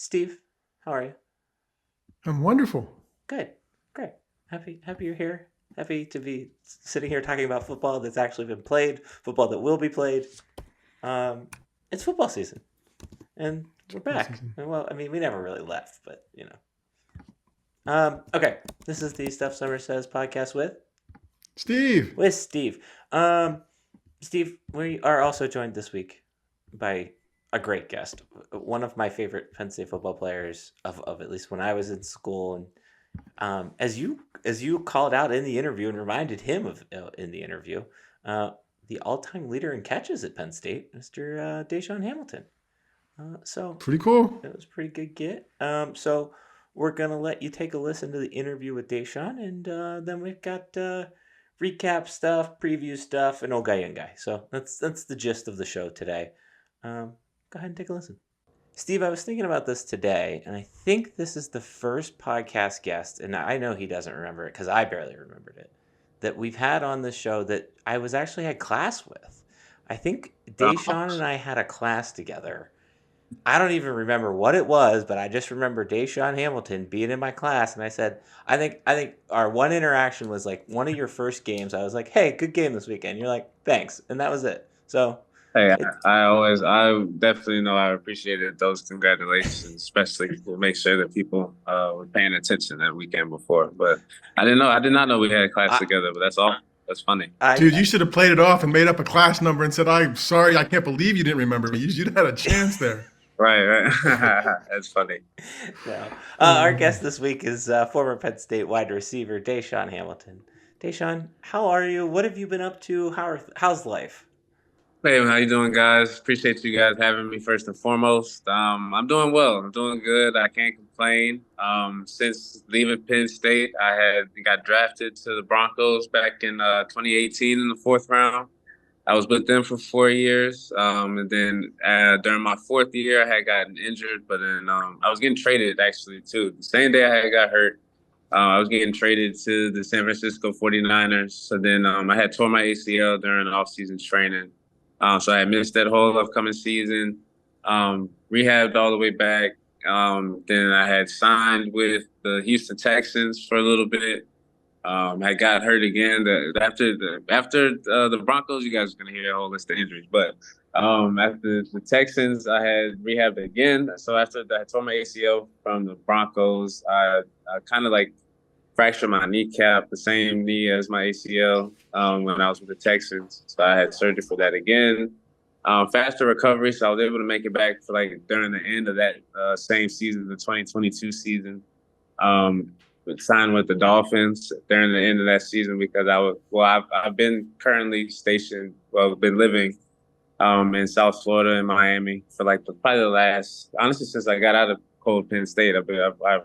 Steve, how are you? I'm wonderful. Good, great. Happy you're here. Happy to be sitting here talking about football that's actually been played, football that will be played. Um, it's football season, and we're Football back. season. And well, I mean, we never really left, but you know. Okay, this is the Stuff Summer Says podcast Steve. with Steve. Um, Steve, we are also joined this week by a great guest, one of my favorite Penn State football players of at least when I was in school, and as you called out in the interview and reminded him of in the interview, uh, the all-time leader in catches at Penn State, Mr. DaeSean Hamilton. So Pretty cool. it was a pretty good get. So we're gonna let you take a listen to the interview with DaeSean, and then we've got recap stuff, preview stuff, and old guy young guy. So that's the gist of the show today. Go ahead and take a listen. Steve, I was thinking about this today, and I think this is the first podcast guest, and I know he doesn't remember it because I barely remembered it, that we've had on the show that I was actually had class with. I think DaeSean and I had a class together. I don't even remember what it was, but I just remember DaeSean Hamilton being in my class, and I said, I think our one interaction was like one of your first games. I was like, "Hey, good game this weekend." You're like, "Thanks," and that was it. So, Hey, it, I definitely know I appreciated those congratulations, especially to make sure that people were paying attention that weekend before. But I did not know we had a class I, together. But that's all. That's funny. Dude, I you should have played it off and made up a class number and said, I'm sorry, I can't believe you didn't remember me. You'd had a chance there. Right. That's funny. no. Our guest this week is former Penn State wide receiver DaeSean Hamilton. DaeSean, how are you? What have you been up to? How's life? Hey, how you doing, guys? Appreciate you guys having me first and foremost. I'm doing well. I'm doing good. I can't complain. Since leaving Penn State, I had got drafted to the Broncos back in 2018 in the fourth round. I was with them for 4 years, and then during my fourth year, I had gotten injured. But then I was getting traded actually too. The same day I had got hurt, I was getting traded to the San Francisco 49ers. So then I had tore my ACL during off-season training. So I missed that whole upcoming season, rehabbed all the way back. Then I had signed with the Houston Texans for a little bit. I got hurt again. After the Broncos, you guys are gonna hear a whole list of injuries. But after the Texans, I had rehabbed again. So after I tore my ACL from the Broncos, I kind of like fractured my kneecap, the same knee as my ACL when I was with the Texans. So I had surgery for that again. Faster recovery, so I was able to make it back for like during the end of that same season, the 2022 season. Signed with the Dolphins during the end of that season because I've been currently stationed, been living in South Florida and Miami for like probably the last, honestly, since I got out of cold Penn State. I've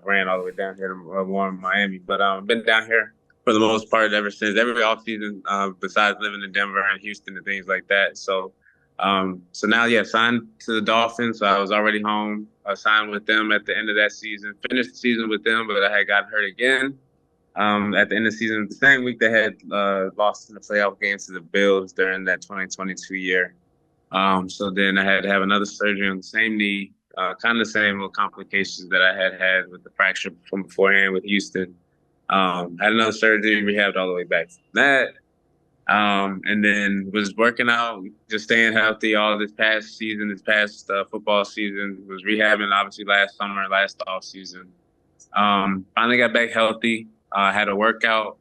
ran all the way down here to warm Miami, but I've been down here for the most part ever since, every off season, besides living in Denver and Houston and things like that. So now, yeah, signed to the Dolphins. So I was already home. I signed with them at the end of that season, finished the season with them, but I had gotten hurt again. At the end of the season, the same week they had lost in the playoff games to the Bills during that 2022 year. So then I had to have another surgery on the same knee, kind of the same little complications that I had with the fracture from beforehand with Houston. Had another surgery, rehabbed all the way back from that. And then was working out, just staying healthy all this past season, this past football season. Was rehabbing obviously last summer, last off season. Finally got back healthy. Had a workout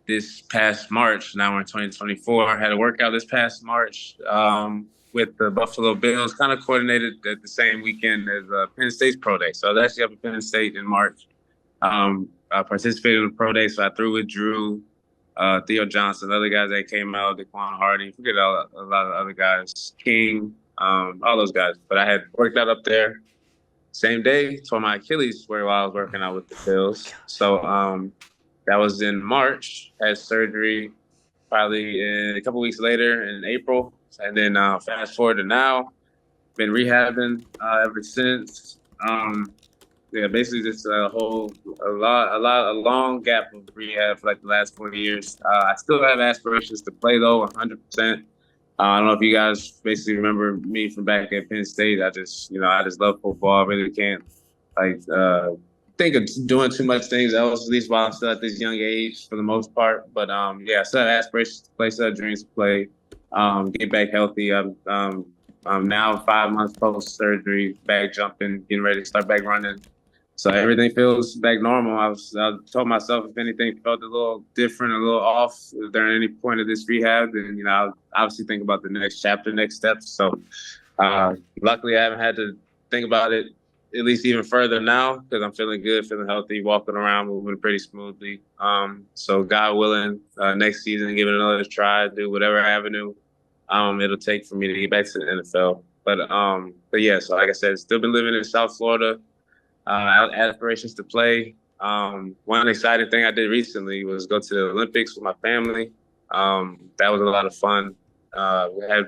this past March. Now we're in 2024. Had a workout this past March with the Buffalo Bills, kind of coordinated at the same weekend as Penn State's Pro Day. So I was actually up at Penn State in March. I participated in the Pro Day, so I threw with Drew, Theo Johnson, other guys that came out, Daquan Hardy, forget a lot of other guys, King, all those guys. But I had worked out up there. Same day, tore my Achilles while I was working out with the Bills. So that was in March. Had surgery probably a couple weeks later in April. And then fast forward to now, been rehabbing ever since. Yeah, basically just a long gap of rehab for like the last 4 years. I still have aspirations to play though, 100%. I don't know if you guys basically remember me from back at Penn State. I just love football. I really can't think of doing too much things else, at least while I'm still at this young age for the most part. But yeah, still have aspirations to play, still have dreams to play, get back healthy. I'm now 5 months post surgery, back jumping, getting ready to start back running. So everything feels back normal. I told myself if anything felt a little different, a little off during any point of this rehab, then I'll obviously think about the next chapter, next steps. So luckily, I haven't had to think about it at least even further now because I'm feeling good, feeling healthy, walking around, moving pretty smoothly. So God willing, next season, give it another try, do whatever avenue it'll take for me to get back to the NFL. But yeah, so like I said, still been living in South Florida. Aspirations to play. One exciting thing I did recently was go to the Olympics with my family. That was a lot of fun.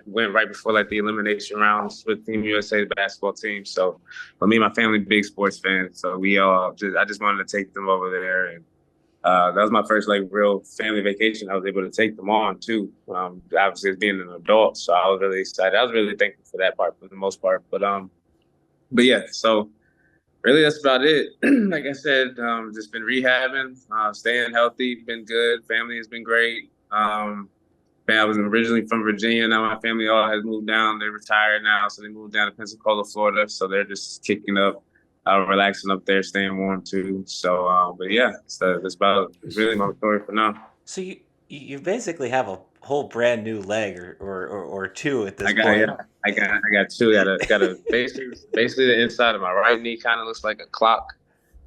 Went right before like the elimination rounds with Team USA basketball team. So, for me and my family, big sports fans. So I just wanted to take them over there, and that was my first like real family vacation. I was able to take them on too. Obviously, as being an adult, so I was really excited. I was really thankful for that part for the most part. But yeah, so. Really, that's about it. Like I said, just been rehabbing, staying healthy, been good. Family has been great. I was originally from Virginia. Now my family all has moved down. They're retired now, so they moved down to Pensacola, Florida. So they're just kicking up, relaxing up there, staying warm too. So, but yeah, so that's about really my story for now. So you basically have a whole brand new leg or two at this I got point. yeah, I got two. Got a basically the inside of my right knee kind of looks like a clock.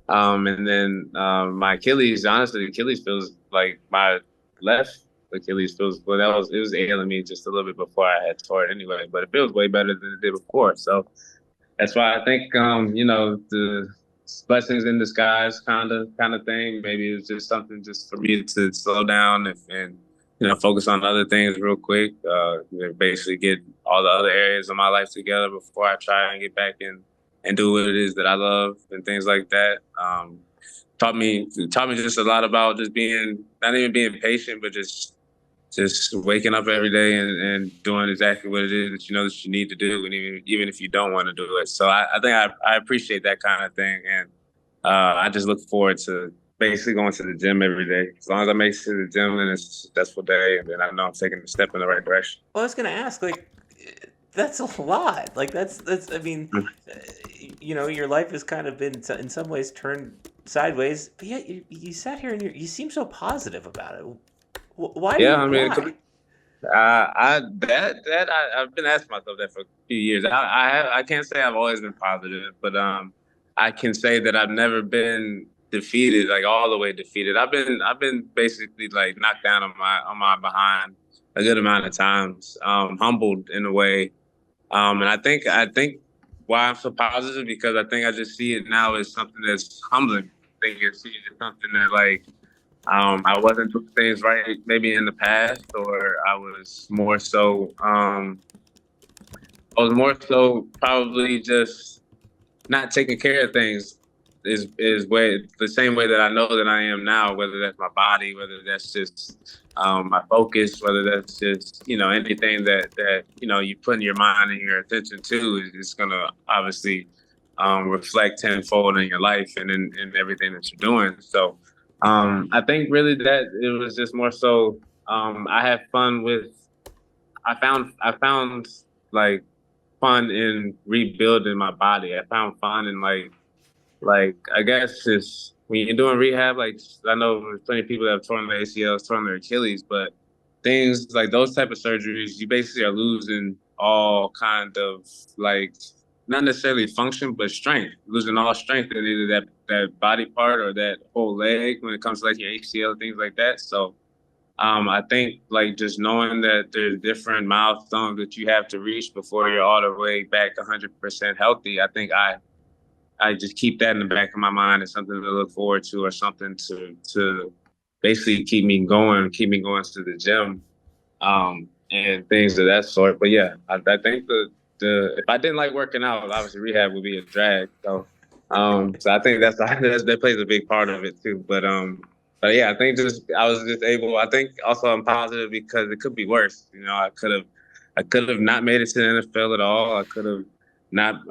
And then my Achilles, honestly, the Achilles feels like my left Achilles feels, well, it was ailing me just a little bit before I had tore it anyway, but it feels way better than it did before. So that's why I think, the blessings in disguise kind of thing. Maybe it's just something just for me to slow down and focus on other things real quick. Basically get all the other areas of my life together before I try and get back in and do what it is that I love and things like that. Taught me just a lot about just not even being patient, but just waking up every day and doing exactly what it is that that you need to do, and even if you don't want to do it. So I think I appreciate that kind of thing, and I just look forward to basically going to the gym every day. As long as I make it to the gym and it's a successful day, and then I know I'm taking a step in the right direction. Well, I was gonna ask, like, that's a lot. Like that's I mean, your life has kind of been in some ways turned sideways, but yet you sat here and you seem so positive about it. Why? Yeah, I mean, why? I've been asking myself that for a few years. I can't say I've always been positive, but I can say that I've never been defeated, like all the way defeated. I've been basically like knocked down on my behind a good amount of times, humbled in a way, and I think why I'm so positive because I think I just see it now as something that's humbling. I think it's something that like. I wasn't doing things right maybe in the past, or I was more so probably just not taking care of things is the same way that I know that I am now, whether that's my body, whether that's just my focus, whether that's just anything that you put in your mind and your attention to is gonna obviously reflect tenfold in your life and in everything that you're doing. So I think really that it was just more so I had fun with I found like fun in rebuilding my body. I found fun in like I guess just when you're doing rehab, like I know there's plenty of people that have torn their ACLs, torn their Achilles, but things like those type of surgeries, you basically are losing all kind of like not necessarily function, but strength, losing all strength in either that body part or that whole leg when it comes to like your ACL, things like that. So I think like just knowing that there's different milestones that you have to reach before you're all the way back 100% healthy. I think I just keep that in the back of my mind as something to look forward to or something to basically keep me going to the gym and things of that sort. But yeah, I think if I didn't like working out, obviously rehab would be a drag. So I think that plays a big part of it too. But yeah, I think I was just able. I think also I'm positive because it could be worse. I could have not made it to the NFL at all. I could have not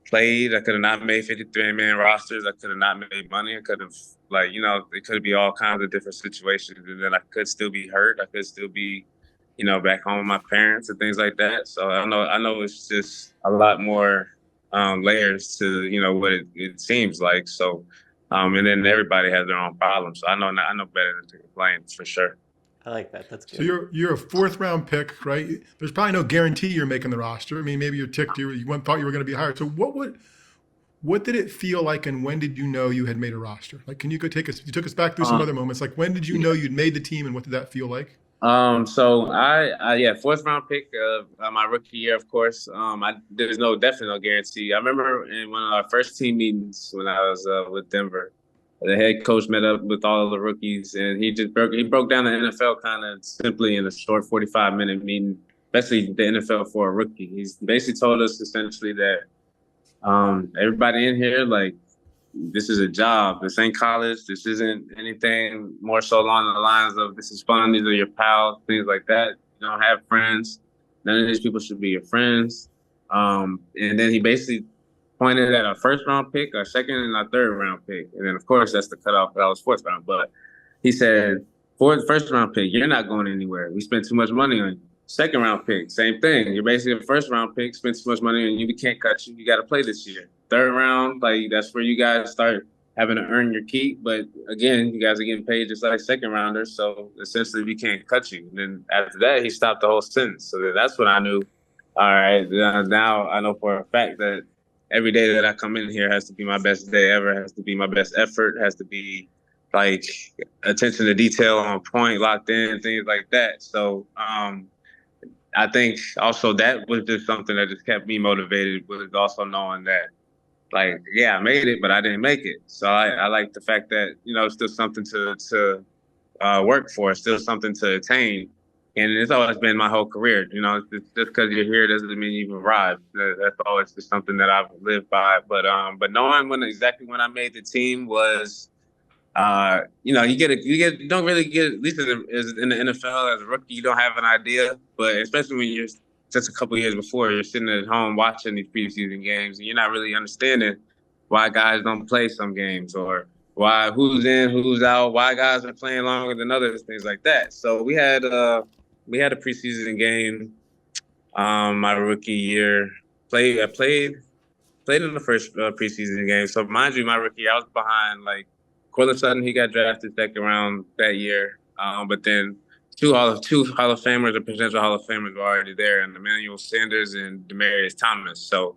played. I could have not made 53-man rosters. I could have not made money. I could have, it could be all kinds of different situations. And then I could still be hurt. I could still be, back home with my parents and things like that. So I know it's just a lot more layers to, what it seems like. So, and then everybody has their own problems. So I know better than to complain for sure. I like that. That's good. So you're a fourth round pick, right? There's probably no guarantee you're making the roster. I mean, maybe you're ticked. You thought you were going to be hired. So what did it feel like, and when did you know you had made a roster? Like, can you go take us? You took us back through some other moments. Like, when did you know you'd made the team, and what did that feel like? So I fourth round pick of my rookie year, of course. There's definitely no guarantee. I remember in one of our first team meetings when I was with Denver, the head coach met up with all of the rookies, and he broke down the NFL kind of simply in a short 45-minute meeting, especially the NFL for a rookie. He's basically told us essentially that everybody in here, like, this is a job. This ain't college. This isn't anything more so along the lines of this is fun. These are your pals, things like that. You don't have friends. None of these people should be your friends. And then he basically pointed at our first round pick, our second and our third round pick. And then, of course, that's the cutoff. That was fourth round. But he said, for the first round pick, you're not going anywhere. We spent too much money on you. Second round pick, same thing. You're basically a first round pick, spent too much money on you. We can't cut you. You got to play this year. Third round, that's where you guys start having to earn your keep. But again, you guys are getting paid just like second rounders. So essentially, we can't cut you. And then after that, he stopped the whole sentence. So that's when I knew, all right, now I know for a fact that every day that I come in here has to be my best day ever, has to be my best effort, has to be like attention to detail on point, locked in, things like that. So, I think also that was just something that just kept me motivated, was also knowing that, like, yeah, I made it, but I didn't make it. So I like the fact that, it's still something to work for, still something to attain. And it's always been my whole career. Just because you're here doesn't mean you've arrived. That's always just something that I've lived by. But knowing exactly when I made the team was, you don't really get, at least in the NFL as a rookie, you don't have an idea. But especially when you're just a couple of years before, you're sitting at home watching these preseason games, and you're not really understanding why guys don't play some games, or why who's in, who's out, why guys are playing longer than others, things like that. So we had a preseason game my rookie year. I played in the first preseason game. So mind you, my rookie year, I was behind Cortland Sutton. He got drafted second round that year. But then two Hall of Famers or potential Hall of Famers were already there, and Emmanuel Sanders and Demaryius Thomas. So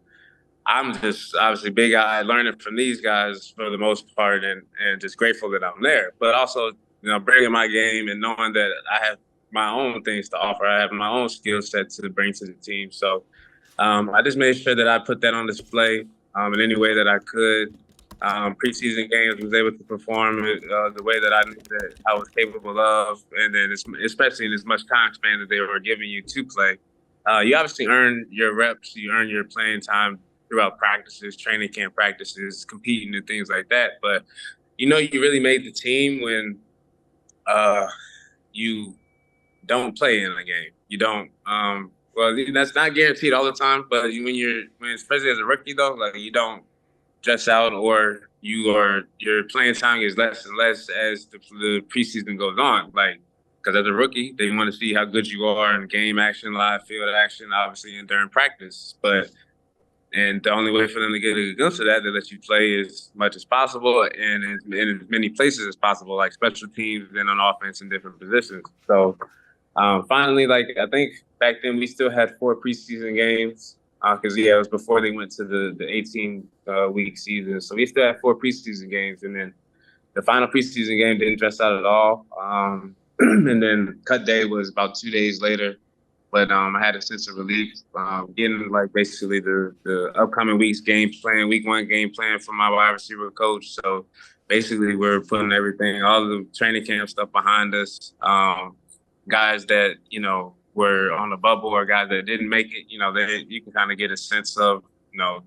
I'm just obviously big-eyed learning from these guys for the most part, and just grateful that I'm there. But also, bringing my game and knowing that I have my own things to offer. I have my own skill set to bring to the team. So I just made sure that I put that on display in any way that I could. Preseason games, was able to perform the way that I knew that I was capable of, and then especially in as much time span that they were giving you to play. You obviously earn your reps, you earn your playing time throughout practices, training camp practices, competing and things like that. But you really made the team when you don't play in a game. You don't. Well, that's not guaranteed all the time, but when especially as a rookie though, you don't dress out, or your playing time is less and less as the preseason goes on. Because as a rookie, they want to see how good you are in game action, live field action, obviously, and during practice. And the only way for them to get a glimpse of that, they let you play as much as possible and in as many places as possible, like special teams and on offense in different positions. So finally, I think back then we still had 4 preseason games. Because it was before they went to the 18-week season. So we still had 4 preseason games, and then the final preseason game didn't dress out at all. And then cut day was about 2 days later. But I had a sense of relief getting basically the upcoming week's game plan, week 1 game plan from my wide receiver coach. So basically we're putting everything, all the training camp stuff behind us. Guys that, were on the bubble, or guys that didn't make it, you can kind of get a sense of,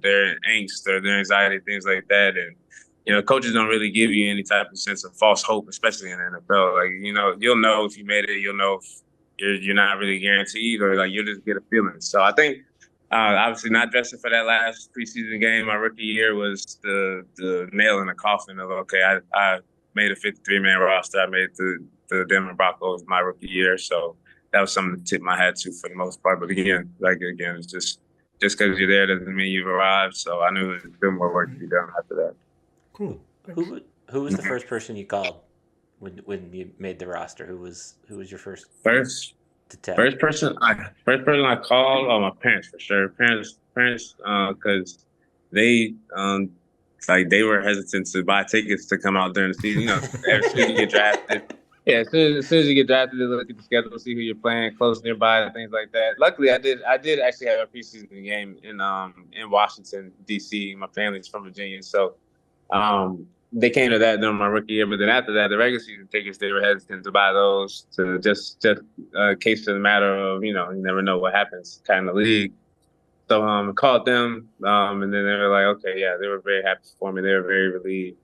their angst or their anxiety, things like that. And, coaches don't really give you any type of sense of false hope, especially in the NFL. You'll know if you made it, you'll know if you're not really guaranteed, or you'll just get a feeling. So I think Obviously, not dressing for that last preseason game. My rookie year was the nail in the coffin of, okay, I made a 53-man roster. I made the Denver Broncos my rookie year. So that was something to tip my hat to for the most part. But again, it's just because you're there doesn't mean you've arrived. So I knew there was still more work to be done after that. Cool. Who was the first person you called when you made the roster? Who was your first to tell? First person I called, my parents for sure. Parents, because they they were hesitant to buy tickets to come out during the season. As soon as you get drafted. Yeah, as soon as you get drafted, they look at the schedule, see who you're playing close nearby, and things like that. Luckily, I did actually have a preseason game in Washington D.C. My family's from Virginia, so they came to that during my rookie year. But then after that, the regular season tickets, they were hesitant to buy those to just case of the matter of you never know what happens kind of league. So I called them, and then they were like, okay, yeah, they were very happy for me. They were very relieved.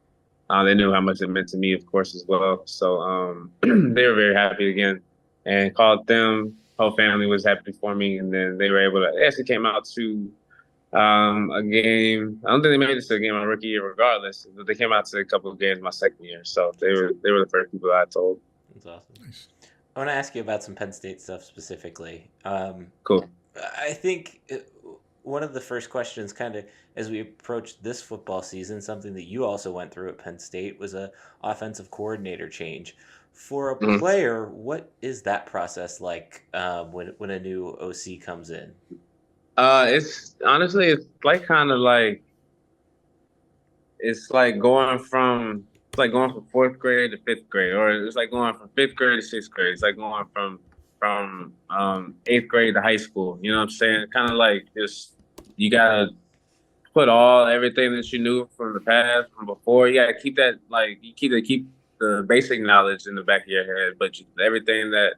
They knew how much it meant to me, of course, as well. So they were very happy again, and called them. Whole family was happy for me, and then they were able to. They actually came out to a game. I don't think they made it to a game my rookie year, regardless. But they came out to a couple of games my second year, so they were the first people I told. That's awesome. Nice. I want to ask you about some Penn State stuff specifically. Cool. I think one of the first questions, kind of as we approached this football season, something that you also went through at Penn State was a offensive coordinator change. For a player, what is that process like when a new OC comes in? It's honestly, it's like going from fourth grade to fifth grade, or it's like going from fifth grade to sixth grade. It's like going from eighth grade to high school. You know what I'm saying? Kind of like just you gotta put everything that you knew from the past, from before. You gotta keep that keep the basic knowledge in the back of your head, but everything that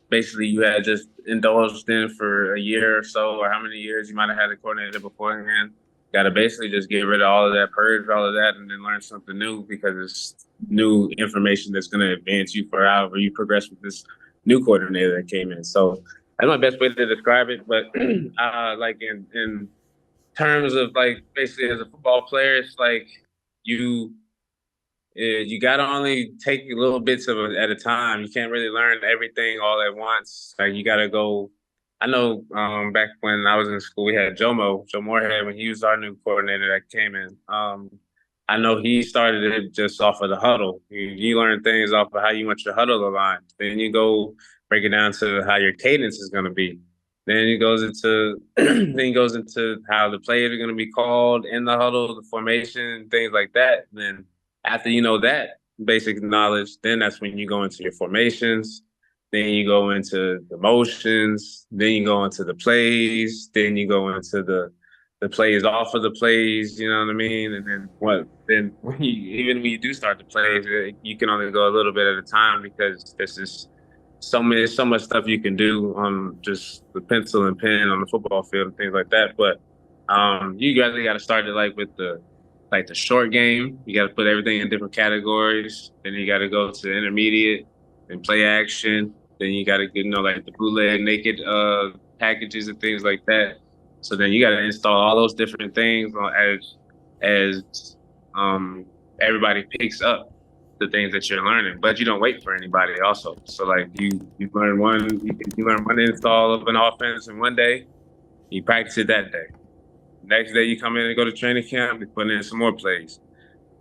basically you had just indulged in for a year or so, or how many years you might have had a coordinator beforehand. Got to basically just get rid of all of that, purge all of that, and then learn something new because it's new information that's going to advance you for however you progress with this new coordinator that came in. So that's my best way to describe it. But like in terms of basically as a football player, it's like you got to only take little bits of it at a time. You can't really learn everything all at once. Like you got to go. I know back when I was in school, we had Joe Moorhead, when he was our new coordinator that came in. I know he started it just off of the huddle. You learn things off of how you want your huddle aligned. Then you go break it down to how your cadence is going to be. Then he goes into how the plays are going to be called in the huddle, the formation, things like that. And then after you know that basic knowledge, then that's when you go into your formations. Then you go into the motions. Then you go into the plays. Then you go into the plays off of the plays. You know what I mean? And then even when you do start the plays, you can only go a little bit at a time because there's just so much stuff you can do on just the pencil and pen on the football field and things like that. But you really got to start it with the short game. You got to put everything in different categories. Then you got to go to intermediate and play action. Then you got to get the bootleg naked packages and things like that. So then you got to install all those different things as everybody picks up the things that you're learning, but you don't wait for anybody also. So you learn one install of an offense in one day, you practice it that day. Next day you come in and go to training camp, you put in some more plays.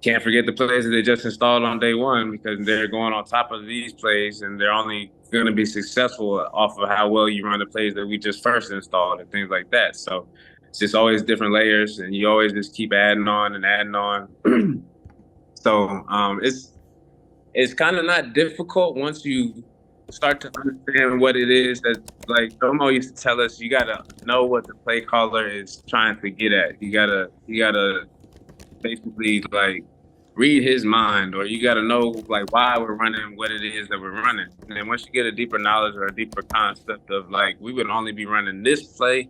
Can't forget the plays that they just installed on day one because they're going on top of these plays and they're only going to be successful off of how well you run the plays that we just first installed and things like that. So it's just always different layers and you always just keep adding on and adding on. So it's kind of not difficult once you start to understand what it is that Domo used to tell us. You got to know what the play caller is trying to get at. You gotta basically read his mind, or you got to know why we're running what it is that we're running. And then once you get a deeper knowledge or a deeper concept of we would only be running this play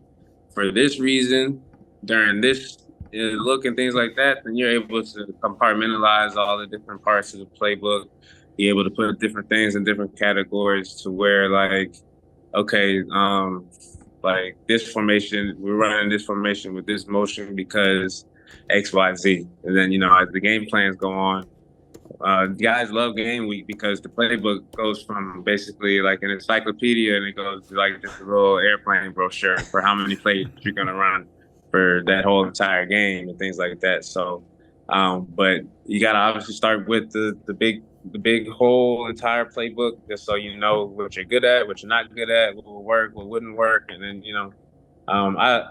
for this reason during this look and things like that, then you're able to compartmentalize all the different parts of the playbook, be able to put different things in different categories to where okay, like this formation, we're running this formation with this motion because X, Y, Z. And then, as the game plans go on, guys love game week because the playbook goes from basically like an encyclopedia and it goes to like just a little airplane brochure for how many plays you're going to run for that whole entire game and things like that. So, but you got to obviously start with the big whole entire playbook just so you know what you're good at, what you're not good at, what will work, what wouldn't work. And then,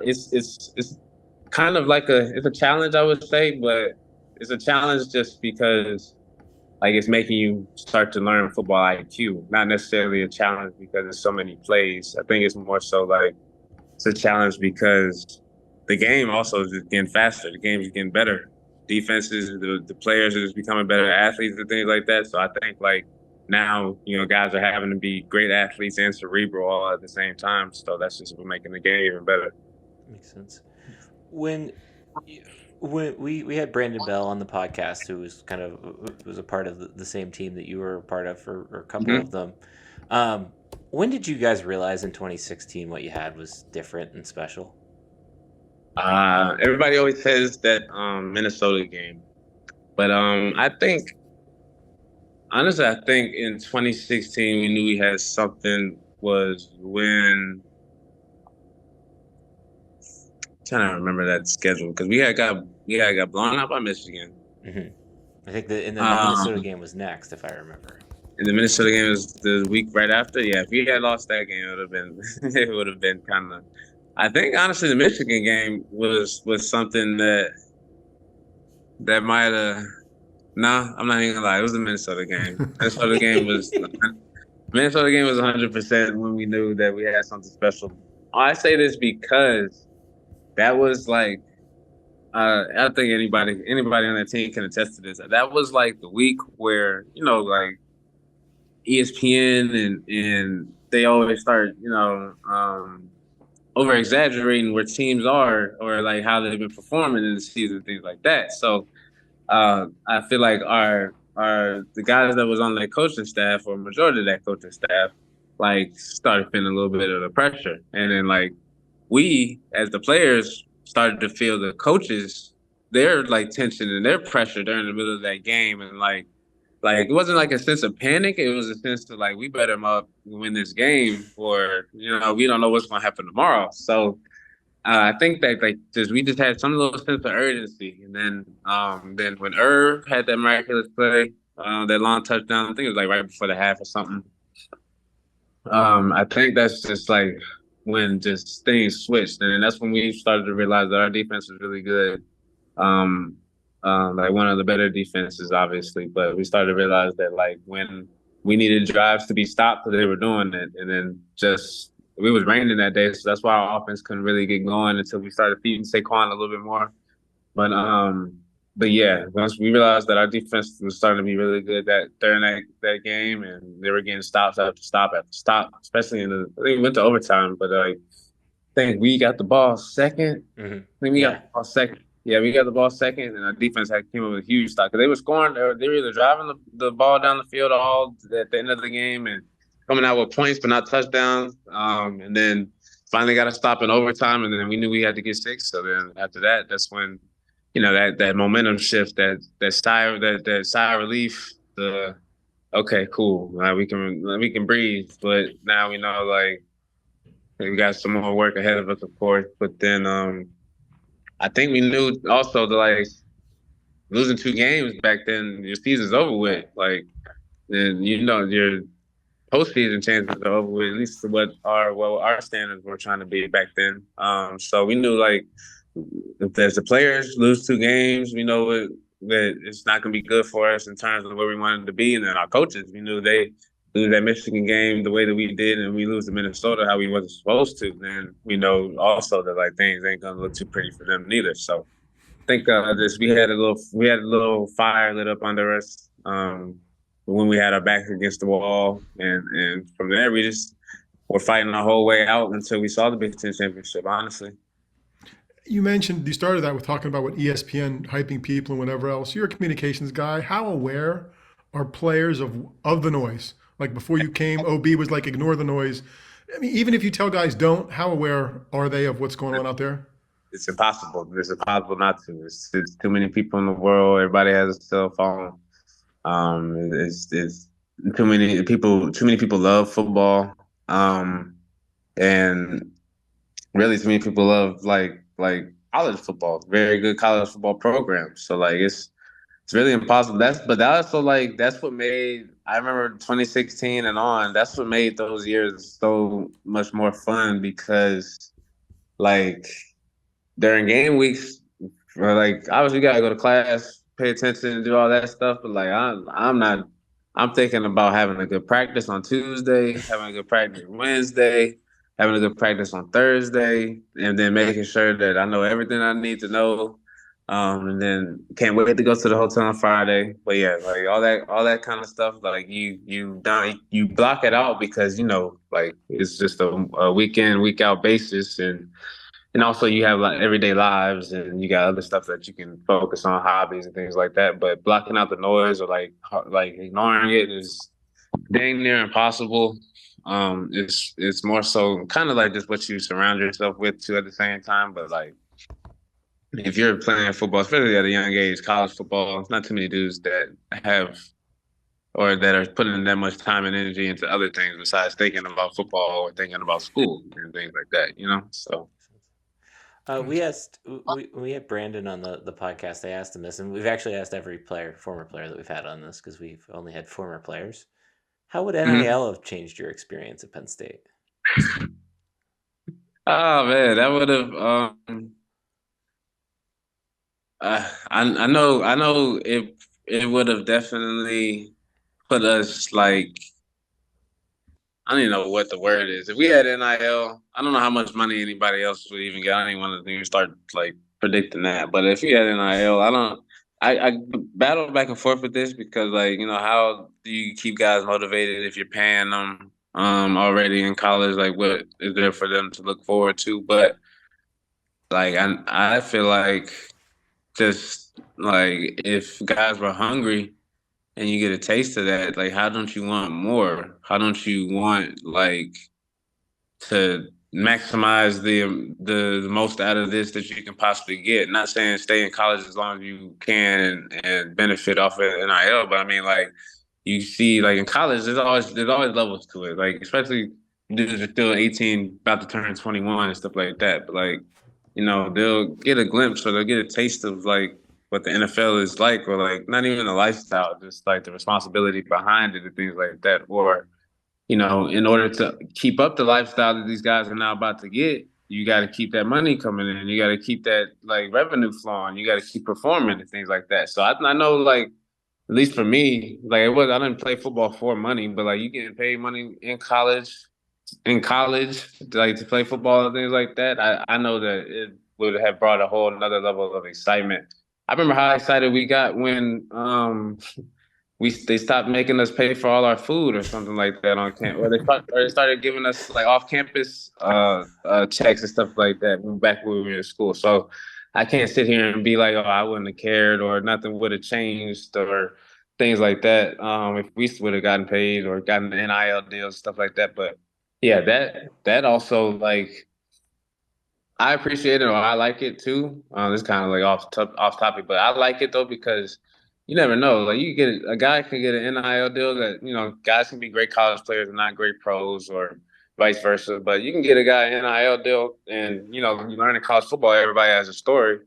it's kind of like it's a challenge, I would say, but it's a challenge just because like it's making you start to learn football IQ, not necessarily a challenge because there's so many plays. I think it's more so like it's a challenge because the game also is just getting faster. The game is getting better. Defenses, the players are just becoming better athletes and things like that. So I think like now, guys are having to be great athletes and cerebral all at the same time. So that's just making the game even better. Makes sense. When we had Brandon Bell on the podcast, who was a part of the same team that you were a part of for a couple of them. When did you guys realize in 2016 what you had was different and special? Everybody always says that Minnesota game, but I think in 2016 we knew we had something was when. Trying to remember that schedule because we got blown out by Michigan. Mm-hmm. I think the Minnesota game was next, if I remember. And the Minnesota game was the week right after. Yeah, if we had lost that game, it would have been kind of. I think honestly, the Michigan game was something that might have. No, I'm not even gonna lie. It was the Minnesota game. Minnesota game was 100% when we knew that we had something special. I say this because. That was like, I think anybody on that team can attest to this. That was like the week where, like ESPN and they always start, over exaggerating where teams are or like how they've been performing in the season, things like that. So I feel like the guys that was on that coaching staff or majority of that coaching staff, like started feeling a little bit of the pressure. And then like, we, as the players, started to feel the coaches, their like tension and their pressure during the middle of that game, and like it wasn't like a sense of panic. It was a sense of like we better win this game, or we don't know what's going to happen tomorrow. So I think that we just had some little sense of urgency, and then when Irv had that miraculous play, that long touchdown, I think it was like right before the half or something. I think that's just like. When just things switched, and then that's when we started to realize that our defense was really good, like one of the better defenses, obviously. But we started to realize that like when we needed drives to be stopped, they were doing it, and then just it was raining that day, so that's why our offense couldn't really get going until we started feeding Saquon a little bit more. But yeah, once we realized that our defense was starting to be really good during that game, and they were getting stops after stop after stop, especially I think we went to overtime, but I think we got the ball second. Mm-hmm. I think we got the ball second. Yeah, we got the ball second, and our defense came up with a huge stop because they were scoring. They were either driving the ball down the field all at the end of the game and coming out with points but not touchdowns. And then finally got a stop in overtime, and then we knew we had to get 6. So then after that, that's when. That momentum shift, that sigh of relief, okay, cool. Now we can breathe, but now we know like we got some more work ahead of us, of course. But then I think we knew also that like losing 2 games back then, your season's over with. Like, and your postseason chances are over with, at least what our standards were trying to be back then. So we knew like. If there's the players lose 2 games, we know that it's not going to be good for us in terms of where we wanted to be. And then our coaches, we knew they lose that Michigan game the way that we did, and we lose to Minnesota how we wasn't supposed to. Then we know also that like things ain't going to look too pretty for them neither. So I think we had a little fire lit up under us when we had our backs against the wall, and from there we just were fighting our whole way out until we saw the Big Ten championship. Honestly. You started that with talking about what ESPN hyping people and whatever else. You're a communications guy. How aware are players of the noise? Like before you came, OB was like, ignore the noise. I mean, even if you tell guys don't, how aware are they of what's going on out there? It's impossible. It's impossible not to. It's too many people in the world. Everybody has a cell phone. It's too many people. Too many people love football. And really, too many people love like college football. Very good college football programs. So like it's really impossible. That also like that's what made I remember 2016 and on. That's what made those years so much more fun because like during game weeks, like obviously you gotta go to class, pay attention, and do all that stuff. But like I'm not. I'm thinking about having a good practice on Tuesday, having a good practice Wednesday, having a good practice on Thursday, and then making sure that I know everything I need to know. And then can't wait to go to the hotel on Friday. But yeah, like all that kind of stuff. Like you block it out because like it's just a week in, week out basis, and also you have like everyday lives and you got other stuff that you can focus on, hobbies and things like that. But blocking out the noise or like ignoring it is dang near impossible. It's more so kind of like just what you surround yourself with too at the same time. But like if you're playing football, especially at a young age, college football, it's not too many dudes that have or that are putting that much time and energy into other things besides thinking about football or thinking about school and things like that. So We had Brandon on the podcast. I asked him this, and we've actually asked every former player that we've had on this because we've only had former players. How would NIL have changed your experience at Penn State? Oh man, that would have. I know it would have definitely put us like I don't even know what the word is. If we had NIL, I don't know how much money anybody else would even get. I don't even want to even start like predicting that. But if we had NIL, I don't. I battle back and forth with this because like how do you keep guys motivated if you're paying them already in college? Like what is there for them to look forward to? But like I feel like just like if guys were hungry and you get a taste of that, like how don't you want more? How don't you want like to maximize the most out of this that you can possibly get? Not saying stay in college as long as you can and benefit off of NIL, but I mean like you see like in college there's always levels to it. Like especially dudes are still 18, about to turn 21 and stuff like that. But like, they'll get a glimpse or they'll get a taste of like what the NFL is like, or like not even the lifestyle, just like the responsibility behind it and things like that. Or, in order to keep up the lifestyle that these guys are now about to get, you got to keep that money coming in. You got to keep that like revenue flowing. You got to keep performing and things like that. So I know like, at least for me, like I didn't play football for money, but like you getting paid money in college, like to play football and things like that, I know that it would have brought a whole another level of excitement. I remember how excited we got when they stopped making us pay for all our food or something like that on campus, or they started giving us like off campus checks and stuff like that back when we were in school. So I can't sit here and be like, oh, I wouldn't have cared or nothing would have changed or things like that if we would have gotten paid or gotten NIL deals, stuff like that. But yeah, that also like I appreciate it or I like it too. It's kind of like off topic, but I like it though because you never know. Like a guy can get an NIL deal that guys can be great college players and not great pros or vice versa. But you can get a guy an NIL deal, and you learn in college football, everybody has a story.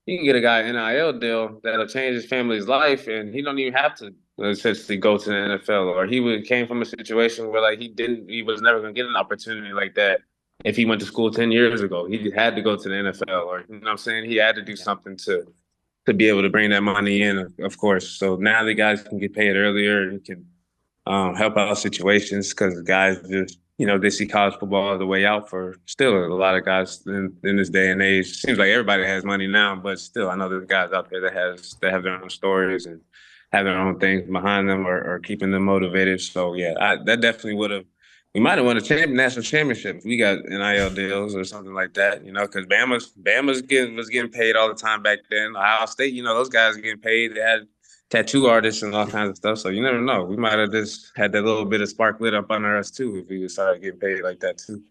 You can get a guy an NIL deal that'll change his family's life, and he don't even have to essentially go to the NFL. Or came from a situation where like he was never going to get an opportunity like that if he went to school 10 years ago. He had to go to the NFL, or you know what I'm saying? He had to do something to be able to bring that money in, of course. So now the guys can get paid earlier and can help out situations because guys just, they see college football as a way out for still a lot of guys in this day and age. Seems like everybody has money now, but still, I know there's guys out there that have their own stories and have their own things behind them or keeping them motivated. So yeah, that definitely would have. We might have won a national championship if we got NIL deals or something like that, because Bama's was getting paid all the time back then. Ohio State, those guys are getting paid. They had tattoo artists and all kinds of stuff. So you never know. We might have just had that little bit of spark lit up under us too if we started getting paid like that too.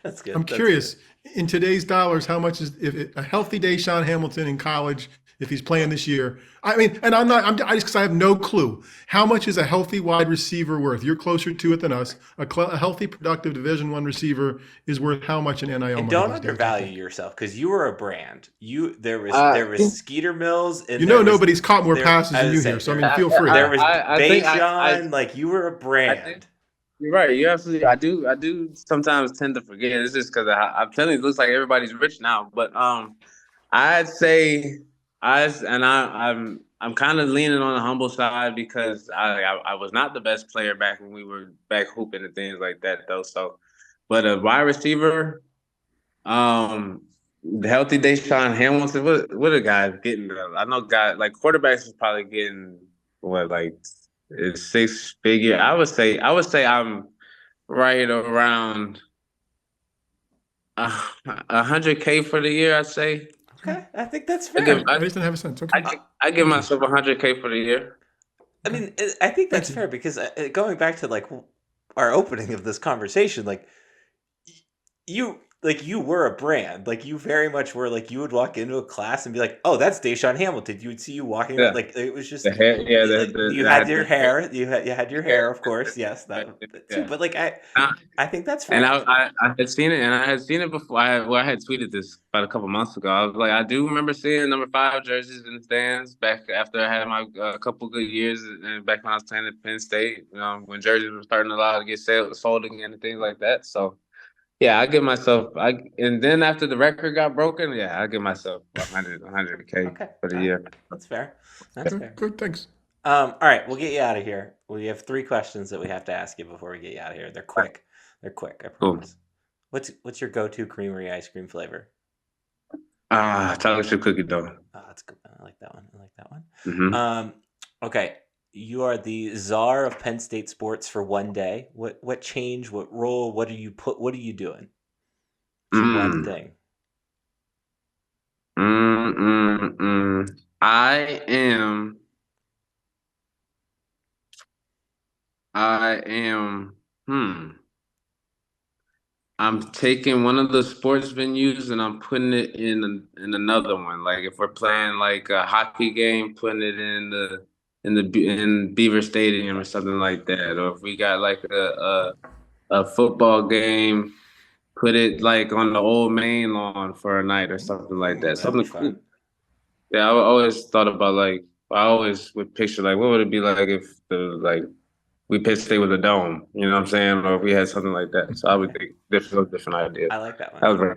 That's good. I'm That's good. curious, in today's dollars, how much is if a healthy DaeSean Hamilton in college, if he's playing this year? I mean, and I just because I have no clue. How much is a healthy wide receiver worth? You're closer to it than us. A healthy, productive Division I receiver is worth how much in NIL And money don't these days, do you undervalue think? yourself because you were a brand. Uh, There was Skeeter Mills and You know nobody's caught more there. passes I than was you here, saying so I mean, feel free. there was I think DaeSean. Like you were a I think brand. you're right. You absolutely. I do sometimes tend to forget. It's just because I'm telling you, it looks like everybody's rich now. But I'd say I'm kind of leaning on the humble side because I was not the best player back when we were back hooping and things like that though. So, but a wide receiver, um, the healthy DaeSean Hamilton. What are guys getting? I know guys like quarterbacks is probably getting what like it's six figure. I would say I'm right around 100K for the year. I'd say. Okay, I think that's I give fair. I I, just didn't have a sense. Okay, I give thank you. myself 100K for the year. I Okay, mean, I think thank that's you. fair because going back to like our opening of this conversation, like you were a brand. Like you very much were. Like you would walk into a class and be like, "Oh, that's DaeSean Hamilton." You would see you walking around. Yeah, Like it was the just hair. Yeah, like you I had had your the hair. hair. You had your hair, of course. Yes, that too. Yeah. But like Uh, I think that's And fair. I had seen it, and I had seen it before. I had tweeted this about a couple months ago. I was like, I do remember seeing number 5 jerseys in the stands back after I had my couple good years, and back when I was playing at Penn State. When jerseys were starting to allow to get sold again and things like that. So yeah, I give myself. And then after the record got broken, yeah, I give myself 100K Okay, for the all right, year. that's fair. That's Okay, fair. good, thanks. All right, we'll get you out of here. We have 3 questions that we have to ask you before we get you out of here. They're quick. They're quick. I Cool. promise. What's your go-to creamery ice cream flavor? Chocolate chip cookie dough. Oh, that's good. I like that one. I like that one. Mm-hmm. Okay. You are the czar of Penn State sports for one day. What change? What role? What are you doing? What's your one Mm. thing? Mm, mm, mm. I am. I am. I'm taking one of the sports venues and I'm putting it in another one. Like if we're playing like a hockey game, putting it in Beaver Stadium or Okay. something like that. Or if we got like a football game, put it like on the old main lawn for a night or something like Ooh, that. that'd be Something cool. fun. Yeah, I always thought about like I always would picture like what would it be like if the like we Penn State with a dome, you know what I'm saying? Or if we had something like that. So I would Okay. think different ideas. I like that one. That was very,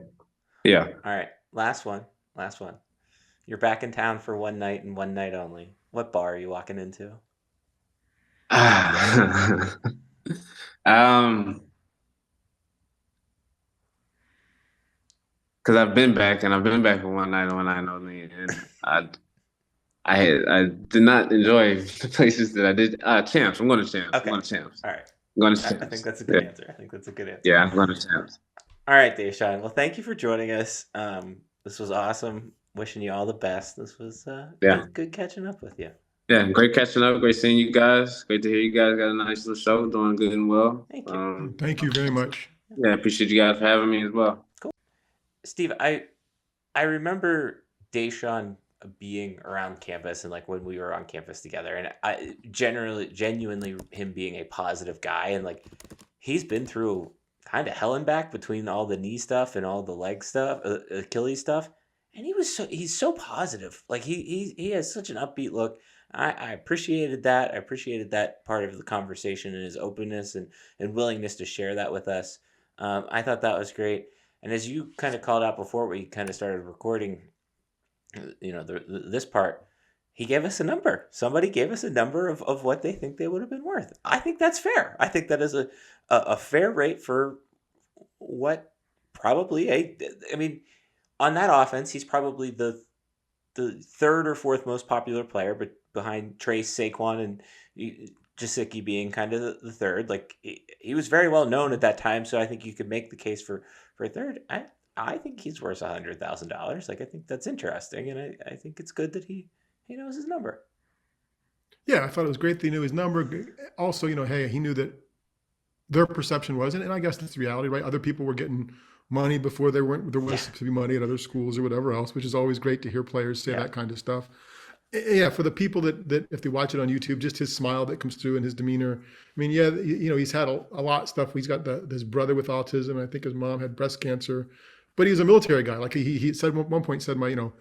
yeah. All right. Last one. Last one. You're back in town for one night and one night only. What bar are you walking into? um, because I've been back for one night only, and I did not enjoy the places that I did. Champs. I'm going to Champs. I'm Okay. going to Champs. All right. I'm going to I think Champs. that's a good Yeah, answer. I think that's a good answer. yeah. I'm going to Champs. All right, DaeSean. Well, thank you for joining us. This was awesome. Wishing you all the best. This was Yeah, good catching up with you. yeah. Great catching up. Great seeing you guys. Great to hear you guys got a nice little show, doing good and well. Thank you. Thank you very much. Yeah, appreciate you guys for having me as well. Cool. Steve, I remember DaeSean being around campus and like when we were on campus together, and I genuinely him being a positive guy, and like he's been through kind of hell and back between all the knee stuff and all the leg stuff, Achilles stuff, and he's so positive. Like he has such an upbeat look. I appreciated that. I appreciated that part of the conversation and his openness and willingness to share that with us. I thought that was great. And as you kind of called out before we kind of started recording, this part, he gave us a number. Somebody gave us a number of what they think they would have been worth. I think that's fair. I think that is a fair rate for what probably I mean, on that offense, he's probably the third or fourth most popular player, but behind Trace, Saquon, and Jasicki being kind of the third. Like he was very well known at that time, so I think you could make the case for a third. I think he's worth $100,000. Like I think that's interesting, and I think it's good that he knows his number. Yeah, I thought it was great that he knew his number. Also, hey, he knew that their perception wasn't, and I guess that's the reality, right? Other people were getting money before there was to be money at other schools or whatever else, which is always great to hear players say that kind of stuff. Yeah, for the people that if they watch it on YouTube, just his smile that comes through and his demeanor. I mean, yeah, he's had a lot of stuff. He's got his brother with autism. I think his mom had breast cancer, but he was a military guy. Like he said at one point, said I'm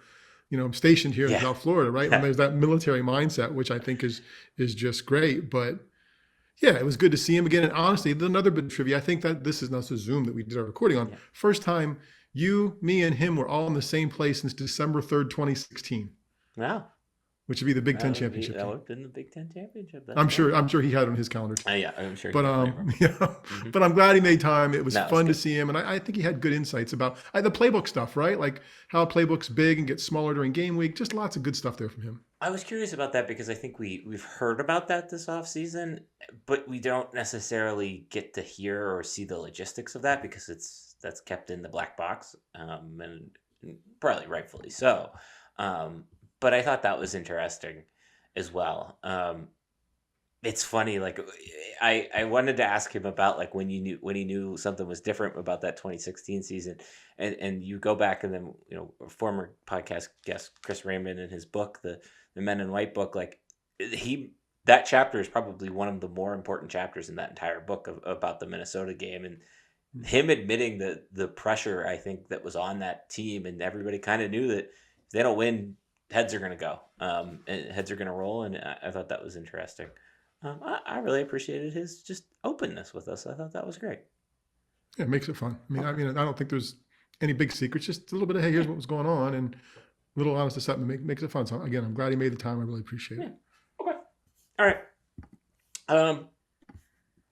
stationed here in South Florida, right? And there's that military mindset, which I think is just great. But yeah, it was good to see him again. And honestly, another bit of trivia. I think that this is not the Zoom that we did our recording on. Yeah. First time you, me, and him were all in the same place since December 3rd, 2016. Wow. Which would be the Big Ten championship. That would have been the Big Ten championship. I'm sure he had it on his calendar too. Yeah, I'm sure. But but I'm glad he made time. It was fun to see him, and I think he had good insights about the playbook stuff, right? Like how a playbook's big and gets smaller during game week. Just lots of good stuff there from him. I was curious about that because I think we've heard about that this offseason, but we don't necessarily get to hear or see the logistics of that because that's kept in the black box, and probably rightfully so. But I thought that was interesting as well. It's funny, like I wanted to ask him about like when he knew something was different about that 2016 season, and you go back and then former podcast guest Chris Raymond in his book, the Men in White book, like that chapter is probably one of the more important chapters in that entire book about the Minnesota game, and him admitting the pressure I think that was on that team, and everybody kind of knew that if they don't win, heads are going to go, and heads are going to roll. And I thought that was interesting. I really appreciated his just openness with us. I thought that was great. Yeah, it makes it fun. I mean, I don't think there's any big secrets, just a little bit of, hey, here's what was going on, and a little honest to something makes it fun. So again, I'm glad he made the time. I really appreciate it. Okay. All right.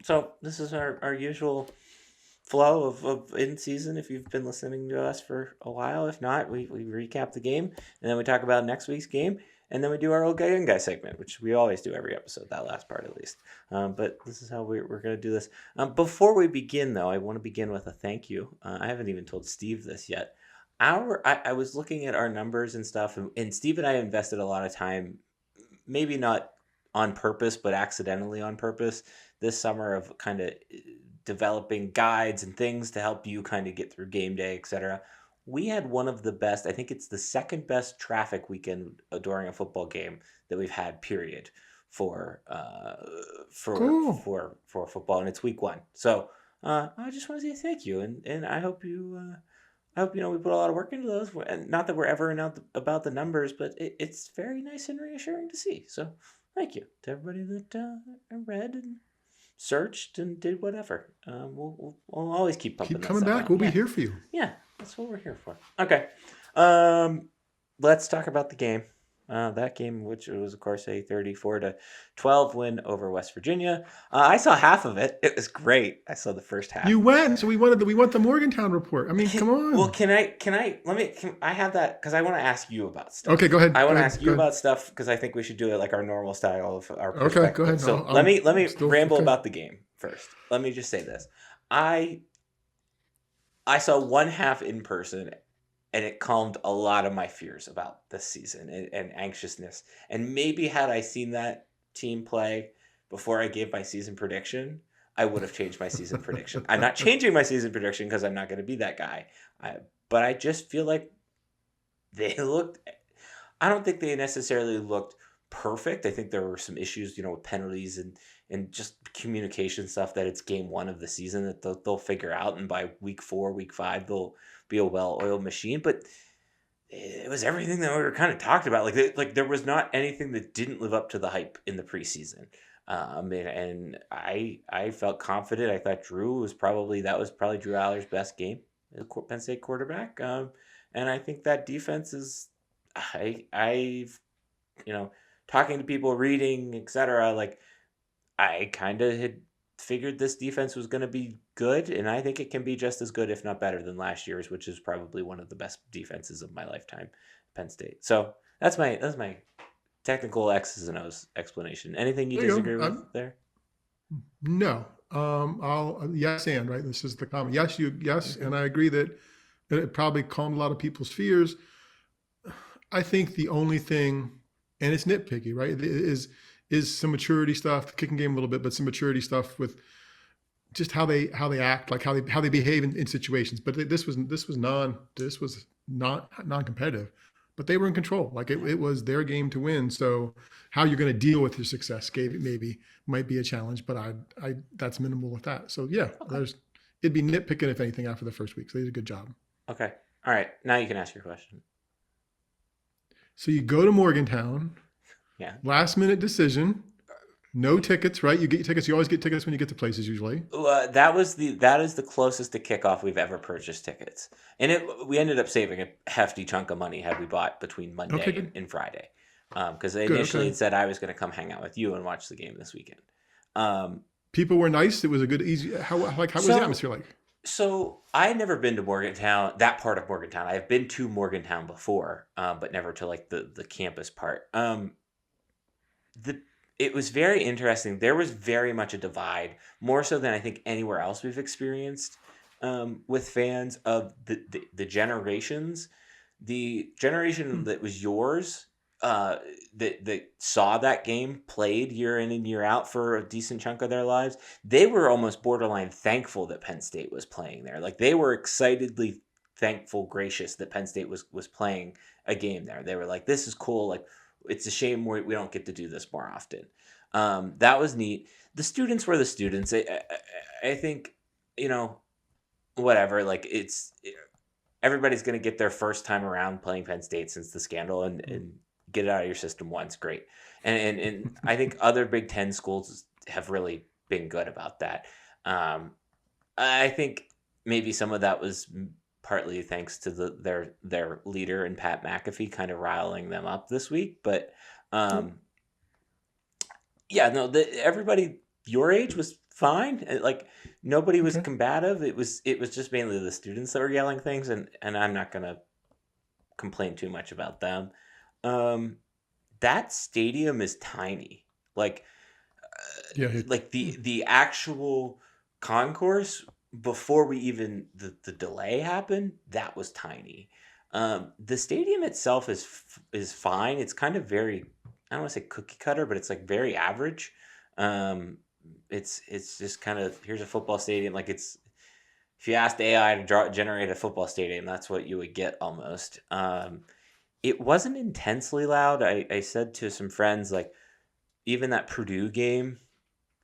So this is our usual flow of in season. If you've been listening to us for a while, if not, we recap the game, and then we talk about next week's game, and then we do our old guy in guy segment, which we always do every episode, that last part at least. But this is how we're going to do this. Before we begin, though, I want to begin with a thank you. I haven't even told Steve this yet. I was looking at our numbers and stuff, and Steve and I invested a lot of time, maybe not on purpose, but accidentally on purpose, this summer of kind of developing guides and things to help you kind of get through game day, etc. We had one of the best, I think it's the second best traffic weekend during a football game that we've had, period, for football, and it's week 1. So I just want to say thank you, and I hope we put a lot of work into those, and not that we're ever about the numbers, but it's very nice and reassuring to see. So thank you to everybody that read and searched and did whatever. We'll always keep pumping. Keep coming back. We'll be here for you. Yeah, that's what we're here for. Okay. Let's talk about the game. That game, which was of course a 34-12 win over West Virginia. I saw half of it. It was great. I saw the first half. You went, so we want the Morgantown report. I mean, come on. Well, can I have that, because I want to ask you about stuff. Okay, go ahead. I want to ask you about stuff because I think we should do it like our normal style of our perspective. Okay, go ahead. So let me ramble about the game first. Let me just say this. I saw one half in person, and it calmed a lot of my fears about this season and anxiousness. And maybe had I seen that team play before I gave my season prediction, I would have changed my season prediction. I'm not changing my season prediction because I'm not going to be that guy. But I just feel like they looked... I don't think they necessarily looked perfect. I think there were some issues, with penalties and just communication stuff that it's game 1 of the season that they'll figure out. And by week 4, week 5, they'll be a well-oiled machine. But it was everything that we were kind of talked about. Like there was not anything that didn't live up to the hype in the preseason. And I felt confident. I thought Drew was probably Drew Aller's best game, the Penn State quarterback. And I think that defense is, I've talking to people, reading, etc. Like I kind of had figured this defense was going to be good, and I think it can be just as good, if not better, than last year's, which is probably one of the best defenses of my lifetime, Penn State. So that's my technical X's and O's explanation. Anything you disagree with there? No. I'll yes and right. This is the comment. Yes, and I agree that it probably calmed a lot of people's fears. I think the only thing, and it's nitpicky, right, is is some maturity stuff, the kicking game a little bit, but some maturity stuff with just how they act, like how they behave in situations. But this was not non-competitive, but they were in control. Like it was their game to win. So how you're going to deal with your success maybe might be a challenge, but I that's minimal with that. So yeah, Okay. it'd be nitpicking if anything after the first week. So they did a good job. Okay. All right. Now you can ask your question. So you go to Morgantown, Yeah. last minute decision, no tickets, right? You get tickets. You always get tickets when you get to places usually. That is the closest to kickoff we've ever purchased tickets, and we ended up saving a hefty chunk of money had we bought between Okay, Monday good. and Friday, because they Good. initially Okay. had said I was going to come hang out with you and watch the game this weekend. Um, People were nice. It was a good, easy. How was the so atmosphere like? so I had never been to Morgantown, that part of Morgantown. I have been to Morgantown before, but never to like the campus part. The It was very interesting. There was very much a divide, more so than I think anywhere else we've experienced, with fans of the generations. The generation Hmm. that was yours, that saw that game played year in and year out for a decent chunk of their lives, they were almost borderline thankful that Penn State was playing there. Like they were excitedly thankful, gracious that Penn State was playing a game there. They were like, "This is cool. Like it's a shame we don't get to do this more often." That was neat. The students were the students. I think, you know, whatever. Like everybody's going to get their first time around playing Penn State since the scandal, and get it out of your system once. Great. And I think other Big Ten schools have really been good about that. Um, I think maybe some of that was partly thanks to their leader and Pat McAfee kind of riling them up this week, but Yep. um, yeah, no, everybody your age was fine. Like nobody was Okay. combative. It was just mainly the students that were yelling things, and I'm not gonna complain too much about them. Um, that stadium is tiny. Yeah. Like Yeah. the actual concourse before we even the delay happened, that was tiny. The stadium itself is fine. It's kind of very, I don't want to say cookie cutter, but it's like very average. Um, it's just kind of, here's a football stadium. Like it's, if you asked AI to generate a football stadium, that's what you would get almost. It wasn't intensely loud. I said to some friends, like even that Purdue game,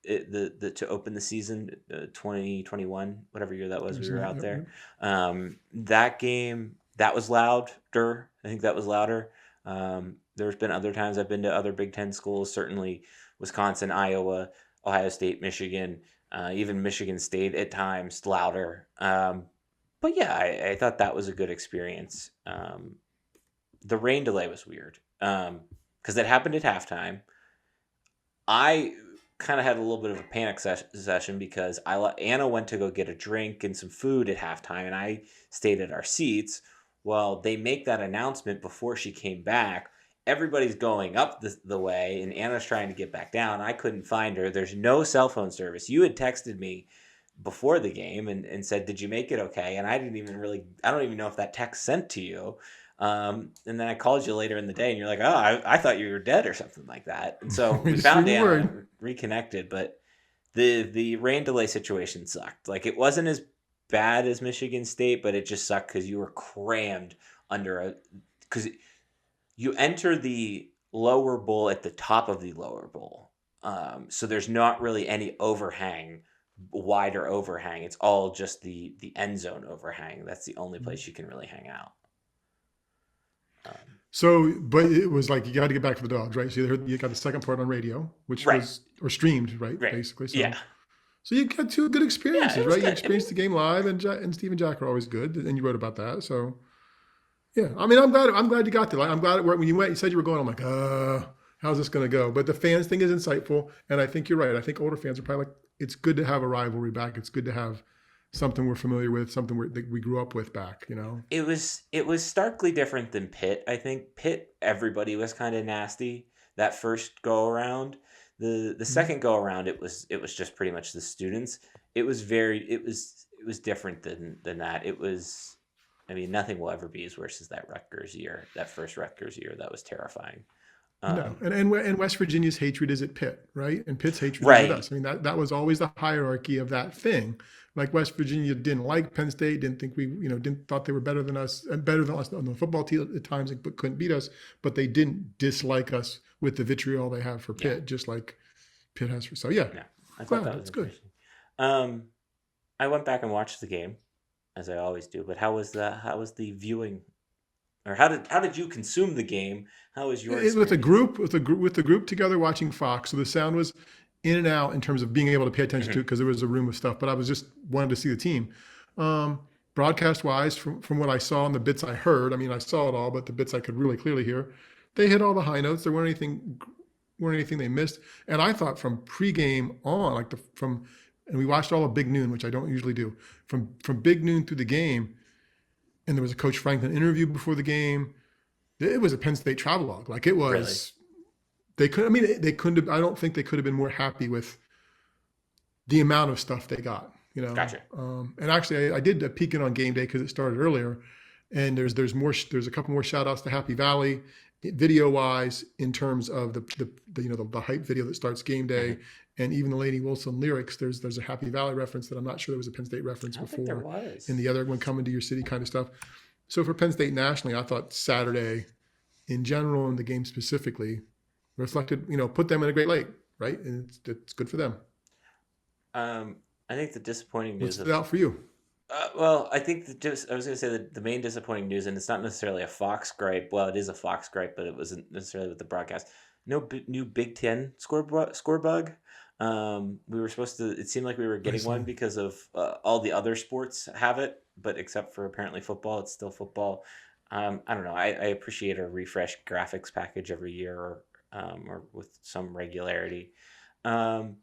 the to open the season, 2021, whatever year that was, we were out Yep. there. Yep. That game, that was louder. I think that was louder. There's been other times I've been to other Big Ten schools, certainly Wisconsin, Iowa, Ohio State, Michigan, even Michigan State at times louder. But yeah, I thought that was a good experience. The rain delay was weird, because it happened at halftime. I kind of had a little bit of a panic session because Anna went to go get a drink and some food at halftime, and I stayed at our seats. Well, they make that announcement before she came back. Everybody's going up the way, and Anna's trying to get back down. I couldn't find her. There's no cell phone service. You had texted me before the game and said, "Did you make it okay?" And I don't even know if that text sent to you. And then I called you later in the day, and you're like, "Oh, I thought you were dead or something like that." And so we Sure found you were. Anna, reconnected, but the rain delay situation sucked. Like it wasn't as bad as Michigan State, but it just sucked because you were crammed because you enter the lower bowl at the top of the lower bowl. So there's not really any wider overhang. It's all just the end zone overhang. That's the only place you can really hang out. Um, So, but it was like you got to get back to the dogs, right? So you got the second part on radio, which right, was or streamed, right? right, Basically, yeah, so you got two good yeah. It experiences, was right? You good. I mean, experienced the game live, and Steve and Jack are always good, and you wrote about that. So yeah, I mean, I'm glad you got there. Like, I'm glad when you went, you said you were going. I'm like, how's this going to go? But the fans thing is insightful, and I think you're right. I think older fans are probably like, it's good to have a rivalry back. It's good to have something we're familiar with, something that we grew up with back. You know. it was starkly different than Pitt. I think Pitt, everybody was kind of nasty that first go around. The Mhm. second go around, it was just pretty much the students. It was different than that. I mean, nothing will ever be as worse as that first Rutgers year. That was terrifying. No, Um, and West Virginia's hatred is at Pitt, right? And Pitt's hatred is with right. us. I mean, that was always the hierarchy of that thing. Like West Virginia didn't like Penn State, didn't think didn't thought they were better than us, and better than us on the football team at times, but couldn't beat us. But they didn't dislike us with the vitriol they have for Yeah. Pitt, just like Pitt has for. So yeah, Yeah. I thought well, that was that's good. interesting. Um, I went back and watched the game, as I always do. But how was the viewing, or how did you consume the game? How was your With a experience? group with the group together watching Fox, so the sound was in and out in terms of being able to pay attention to Mhm. it because there was a room of stuff. But I was just wanted to see the team. Broadcast wise, from what I saw and the bits I heard, I mean I saw it all, but the bits I could really clearly hear, they hit all the high notes. There weren't anything they missed. And I thought from pregame on, like and we watched all of Big Noon, which I don't usually do. From Big Noon through the game, and there was a Coach Franklin interview before the game. It was a Penn State travelogue. Like it Really? was, they could. I mean, they couldn't have. I don't think they could have been more happy with the amount of stuff they got. Gotcha. And actually, I did a peek in on game day because it started earlier, and there's more. There's a couple more shout outs to Happy Valley, video wise, in terms of the hype video that starts game day, Mhm. and even the Lainey Wilson lyrics. There's a Happy Valley reference that I'm not sure there was a Penn State I reference don't think there before, was. and the other one coming to your city kind of stuff. So for Penn State nationally, I thought Saturday in general and the game specifically reflected, put them in a great light, right? And it's good for them. I think the disappointing What news stood of out for you? well, I think I was going to say that the main disappointing news, and it's not necessarily a Fox gripe. Well, it is a Fox gripe, but it wasn't necessarily with the broadcast. No new Big Ten score bug. We were supposed to. It seemed like we were I getting one see. because of all the other sports have it, but except for apparently football, it's still football. I don't know. I appreciate a refreshed graphics package every year, or with some regularity. Um,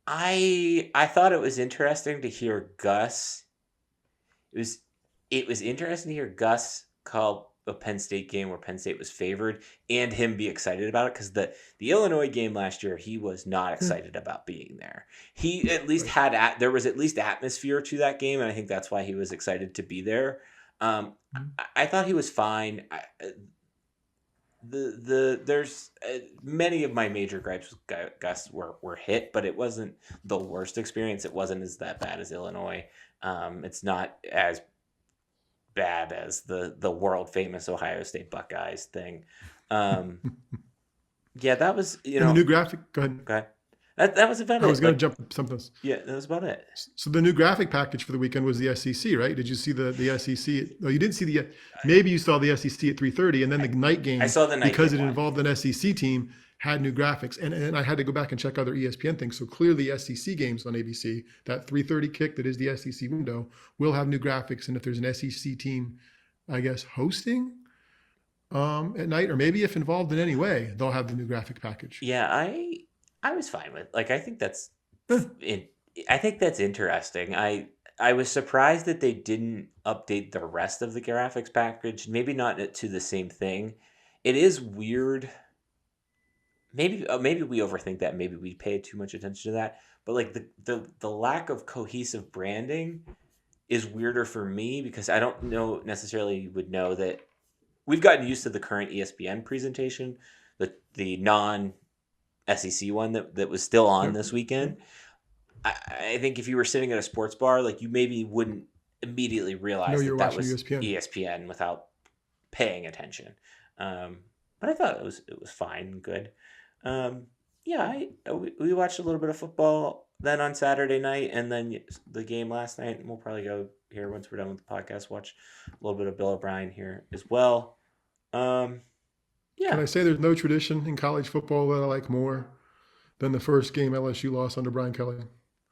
I thought it was interesting to hear Gus. It was it was interesting to hear Gus call a Penn State game where Penn State was favored and him be excited about it, because the Illinois game last year he was not Yeah, excited about being there. He at least right. there was at least atmosphere to that game, and I think that's why he was excited to be there. Mhm. I thought he was fine. There's many of my major gripes with Gus were hit, but it wasn't the worst experience. It wasn't as that bad as Illinois. It's not as bad as the world famous Ohio State Buckeyes thing. Um, yeah, that was And the new graphic, go ahead. okay. That was about I was it. going to Like, jump to something else. yeah, that was about it. So the new graphic package for the weekend was the SEC, right? Did you see the SEC? No, you didn't see maybe you saw the SEC at 3:30, and then the night I game, saw the night because game it one. involved an SEC team, had new graphics. And I had to go back and check other ESPN things. So clearly SEC games on ABC, that 3:30 kick that is the SEC window, will have new graphics. And if there's an SEC team, I guess, hosting at night, or maybe if involved in any way, they'll have the new graphic package. Yeah, I was fine with, like, I think that's Eh, in I think that's interesting. I was surprised that they didn't update the rest of the graphics package. Maybe not to the same thing. It is weird. Maybe we overthink that. Maybe we pay too much attention to that. But like the lack of cohesive branding is weirder for me, because I don't know necessarily would know that we've gotten used to the current ESPN presentation, the non SEC one that was still on Yep. this weekend. I think if you were sitting at a sports bar, like, you maybe wouldn't immediately No, realize you're that watching was ESPN. ESPN without paying attention. But I thought it was fine and good. Yeah, we watched a little bit of football then on Saturday night, and then the game last night. And we'll probably go here once we're done with the podcast. Watch a little bit of Bill O'Brien here as well. Can Yeah. I say there's no tradition in college football that I like more than the first game LSU lost under Brian Kelly?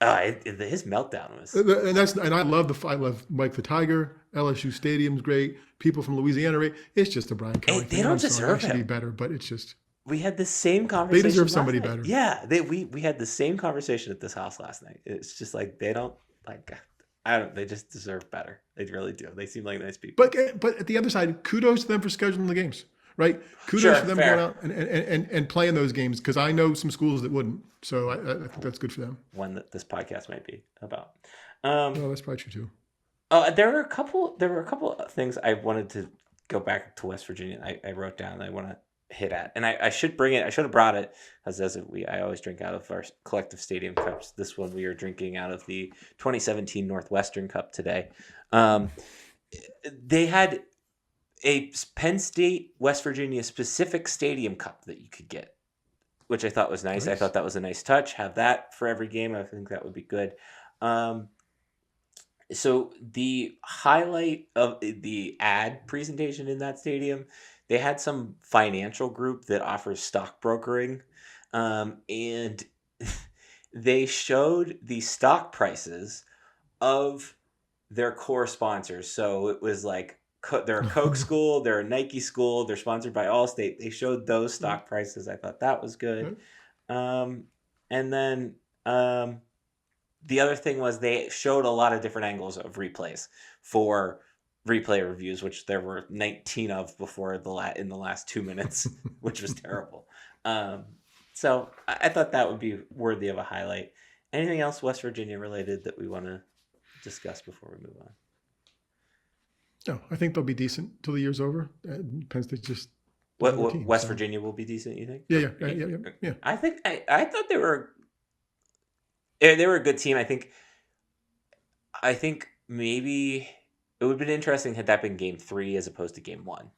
His meltdown was. And I love Mike the Tiger. LSU Stadium's great. People from Louisiana, right? It's just a Brian Kelly They thing. don't I'm sorry, I deserve should be him. better, but it's just We had the same they conversation deserve last somebody night. better. Yeah, we had the same conversation at this house last night. It's just like they don't like. I don't. They just deserve better. They really do. They seem like nice people. But at the other side, kudos to them for scheduling the games, right? Kudos Sure, for them fair. going out and playing those games, because I know some schools that wouldn't. So I think that's good for them. One that this podcast might be about. No, that's probably true too. There were a couple. There were a couple of things I wanted to go back to West Virginia. I wrote down. I want to hit at. And I should bring it. I should have brought it as I always drink out of our collective stadium cups. This one we are drinking out of the 2017 Northwestern Cup today. They had a Penn State, West Virginia specific stadium cup that you could get, which I thought was nice. I thought that was a nice touch. Have that for every game. I think that would be good. So the highlight of the ad presentation in that stadium, they had some financial group that offers stockbrokering, and they showed the stock prices of their core sponsors. So it was like they're a Coke school, they're a Nike school, they're sponsored by Allstate. They showed those stock prices. I thought that was good. And then the other thing was they showed a lot of different angles of replays for replay reviews, which there were 19 of before in the last 2 minutes, which was terrible. So I thought that would be worthy of a highlight. Anything else West Virginia related that we want to discuss before we move on? No, I think they'll be decent till the year's over. Penn State's just West Virginia will be decent, you think? Yeah. I think I thought they were a good team. I think maybe it would have been interesting had that been game 3 as opposed to game 1.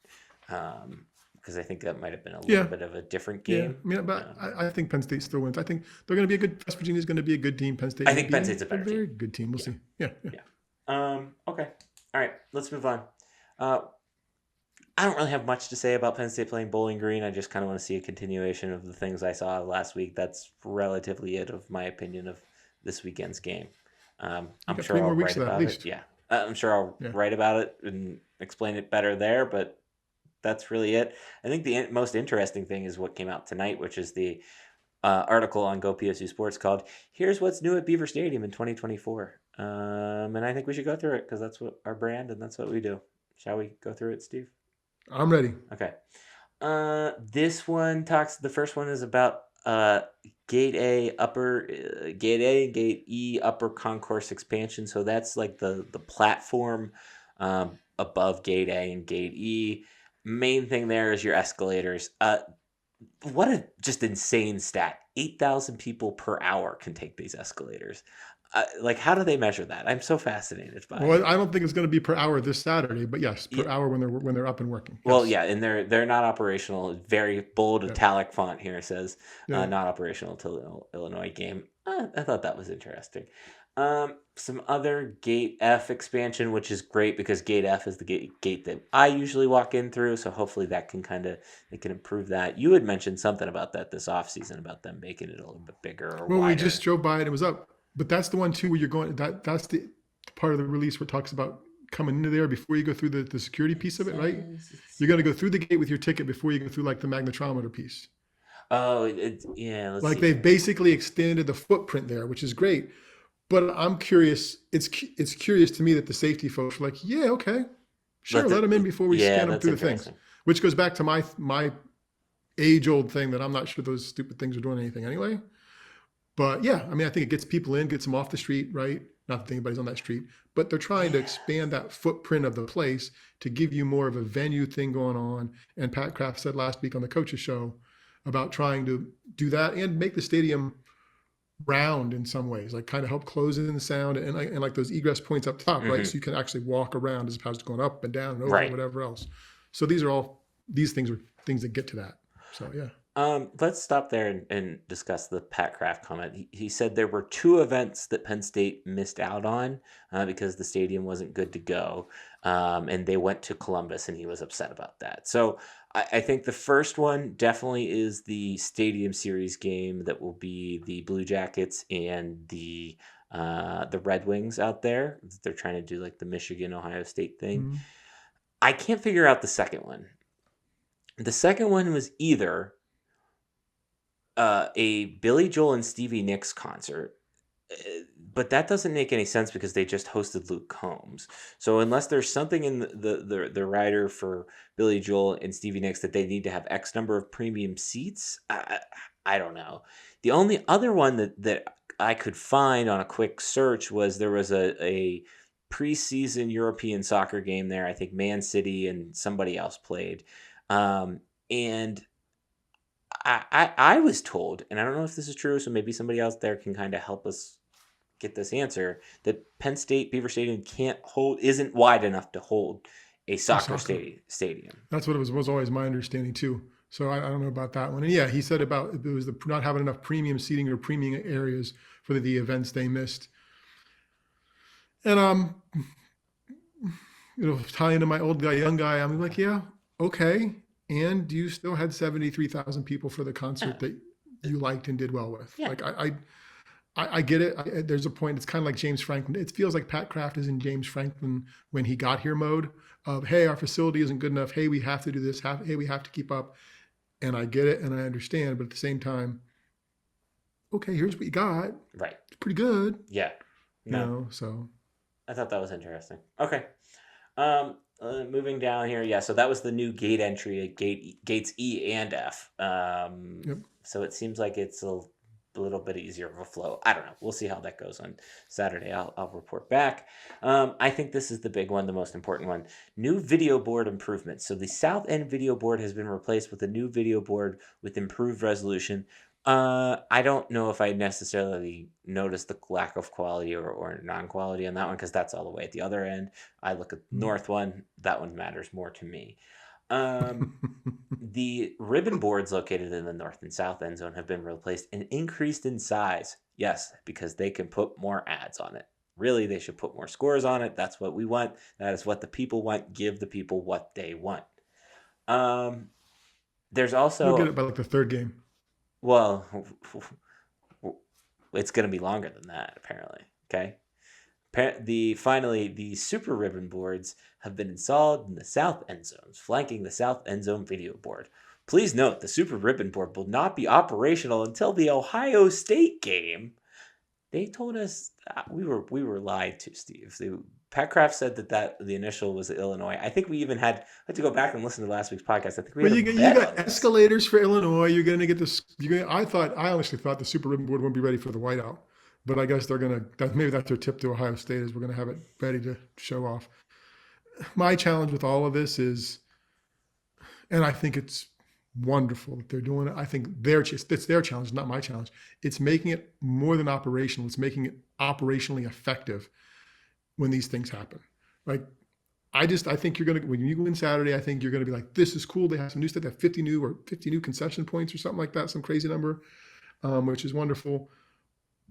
Because I think that might have been a little bit of a different game. Yeah, but I think Penn State still wins. I think they're going to be a good. West Virginia's going to be a good team. Penn State. I think Penn State's a better very team. good team. We'll see. Yeah. Okay. All right. Let's move on. I don't really have much to say about Penn State playing Bowling Green. I just kind of want to see a continuation of the things I saw last week. That's relatively it of my opinion of this weekend's game. I'm sure I'll write about it. Yeah. I'm sure I'll write about it and explain it better there, but that's really it. I think the most interesting thing is what came out tonight, which is the article on Go PSU Sports called "Here's What's New at Beaver Stadium in 2024." And I think we should go through it because that's what our brand and that's what we do. Shall we go through it, Steve? I'm ready. Okay. This one talks. The first one is about Gate A and Gate E upper concourse expansion. So that's like the platform above Gate A and Gate E. Main thing there is your escalators. What a just insane stat. 8,000 people per hour can take these escalators. How do they measure that? I'm so fascinated by it. Well, I don't think it's going to be per hour this Saturday, but yes, per hour when they're up and working. Yes. Well, yeah, and they're not operational. Very bold italic font here says not operational till Illinois game. I thought that was interesting. Some other Gate F expansion, which is great because Gate F is the gate that I usually walk in through. So hopefully that can they can improve that. You had mentioned something about that this offseason about them making it a little bit bigger or wider. We just drove by it. It was up. But that's the one too where you're going. That's the part of the release where it talks about coming into there before you go through the security piece of it, right? You're going to go through the gate with your ticket before you go through like the magnetometer piece. Oh, yeah. They've basically extended the footprint there, which is great. But I'm curious. It's curious to me that the safety folks were like, yeah, okay, sure, let them in before we scan them through the things. Which goes back to my age-old thing that I'm not sure those stupid things are doing anything anyway. But yeah, I mean, I think it gets people in, gets them off the street, right? Not that anybody's on that street, but they're trying to expand that footprint of the place to give you more of a venue thing going on. And Pat Kraft said last week on the coaches show about trying to do that and make the stadium round in some ways, like kind of help close in the sound and like those egress points up top, right? So you can actually walk around as opposed to going up and down and over and whatever else. So these things are things that get to that. So yeah. Let's stop there and discuss the Pat Kraft comment. He said there were 2 events that Penn State missed out on because the stadium wasn't good to go, and they went to Columbus, and he was upset about that. So I think the first one definitely is the Stadium Series game that will be the Blue Jackets and the Red Wings out there. They're trying to do like the Michigan-Ohio State thing. Mm-hmm. I can't figure out the second one. The second one was either a Billy Joel and Stevie Nicks concert, but that doesn't make any sense because they just hosted Luke Combs. So unless there's something in the rider for Billy Joel and Stevie Nicks that they need to have X number of premium seats, I don't know. The only other one that I could find on a quick search was there was a preseason European soccer game there. I think Man City and somebody else played. And I was told, and I don't know if this is true, so maybe somebody else there can kind of help us get this answer, that Penn State Beaver Stadium isn't wide enough to hold a soccer Soccer. stadium. That's what was always my understanding too. So I don't know about that one. And yeah, he said about it was the not having enough premium seating or premium areas for the events they missed. And tying to my old guy, young guy, I'm like, yeah, okay. And you still had 73,000 people for the concert that you liked and did well with. Yeah. Like I get it. There's a point. It's kind of like James Franklin. It feels like Pat Kraft is in James Franklin when he got here mode of, hey, our facility isn't good enough. Hey, we have to do this. Hey, we have to keep up. And I get it and I understand. But at the same time, okay, here's what you got. Right. It's pretty good. Yeah. No. So I thought that was interesting. Okay. Moving down here. Yeah. So that was the new gate entry at gates E and F. Yep. So it seems like it's a little bit easier of a flow. I don't know. We'll see how that goes on Saturday. I'll report back. I think this is the big one, the most important one. New video board improvements. So the South End video board has been replaced with a new video board with improved resolution. I don't know if I necessarily noticed the lack of quality or non-quality on that one because that's all the way at the other end. I look at the north one. That one matters more to me. The ribbon boards located in the north and south end zone have been replaced and increased in size. Yes, because they can put more ads on it. Really, they should put more scores on it. That's what we want. That is what the people want. Give the people what they want. There's also... You'll get it by like the third game. Well, it's going to be longer than that, apparently. Okay? Finally, the super ribbon boards have been installed in the south end zones, flanking the south end zone video board. Please note, the super ribbon board will not be operational until the Ohio State game. They told us we were lied to, Steve. Pat Kraft said that the initial was Illinois. I think we even had to go back and listen to last week's podcast. I think we had you got escalators for Illinois. You're going to get this. I honestly thought the super ribbon board wouldn't be ready for the whiteout. But I guess they're going to, maybe that's their tip to Ohio State is we're going to have it ready to show off. My challenge with all of this is, and I think it's wonderful that they're doing it. I think it's their challenge, not my challenge. It's making it more than operational. It's making it operationally effective when these things happen. Like, I think you're going to, when you go in Saturday, I think you're going to be like, this is cool. They have some new stuff. They have 50 new concession points or something like that, some crazy number, which is wonderful.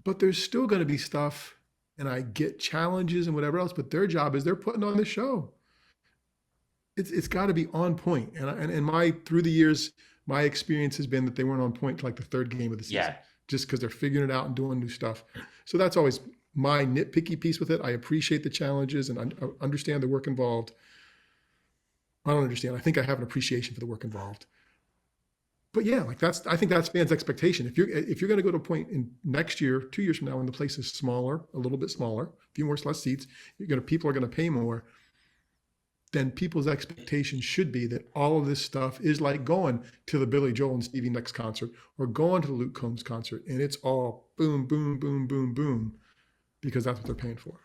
But there's still going to be stuff, and I get challenges and whatever else, but their job is they're putting on the show. It's got to be on point. And through the years, my experience has been that they weren't on point to like the third game of the season, just because they're figuring it out and doing new stuff. So that's always my nitpicky piece with it. I appreciate the challenges and I understand the work involved. I don't understand. I think I have an appreciation for the work involved. But yeah, like I think that's fans' expectation. If you're going to go to a point in next year, 2 years from now, when the place is smaller, a little bit smaller, a few less seats, people are going to pay more. Then people's expectation should be that all of this stuff is like going to the Billy Joel and Stevie Nicks concert or going to the Luke Combs concert, and it's all boom, boom, boom, boom, boom, because that's what they're paying for.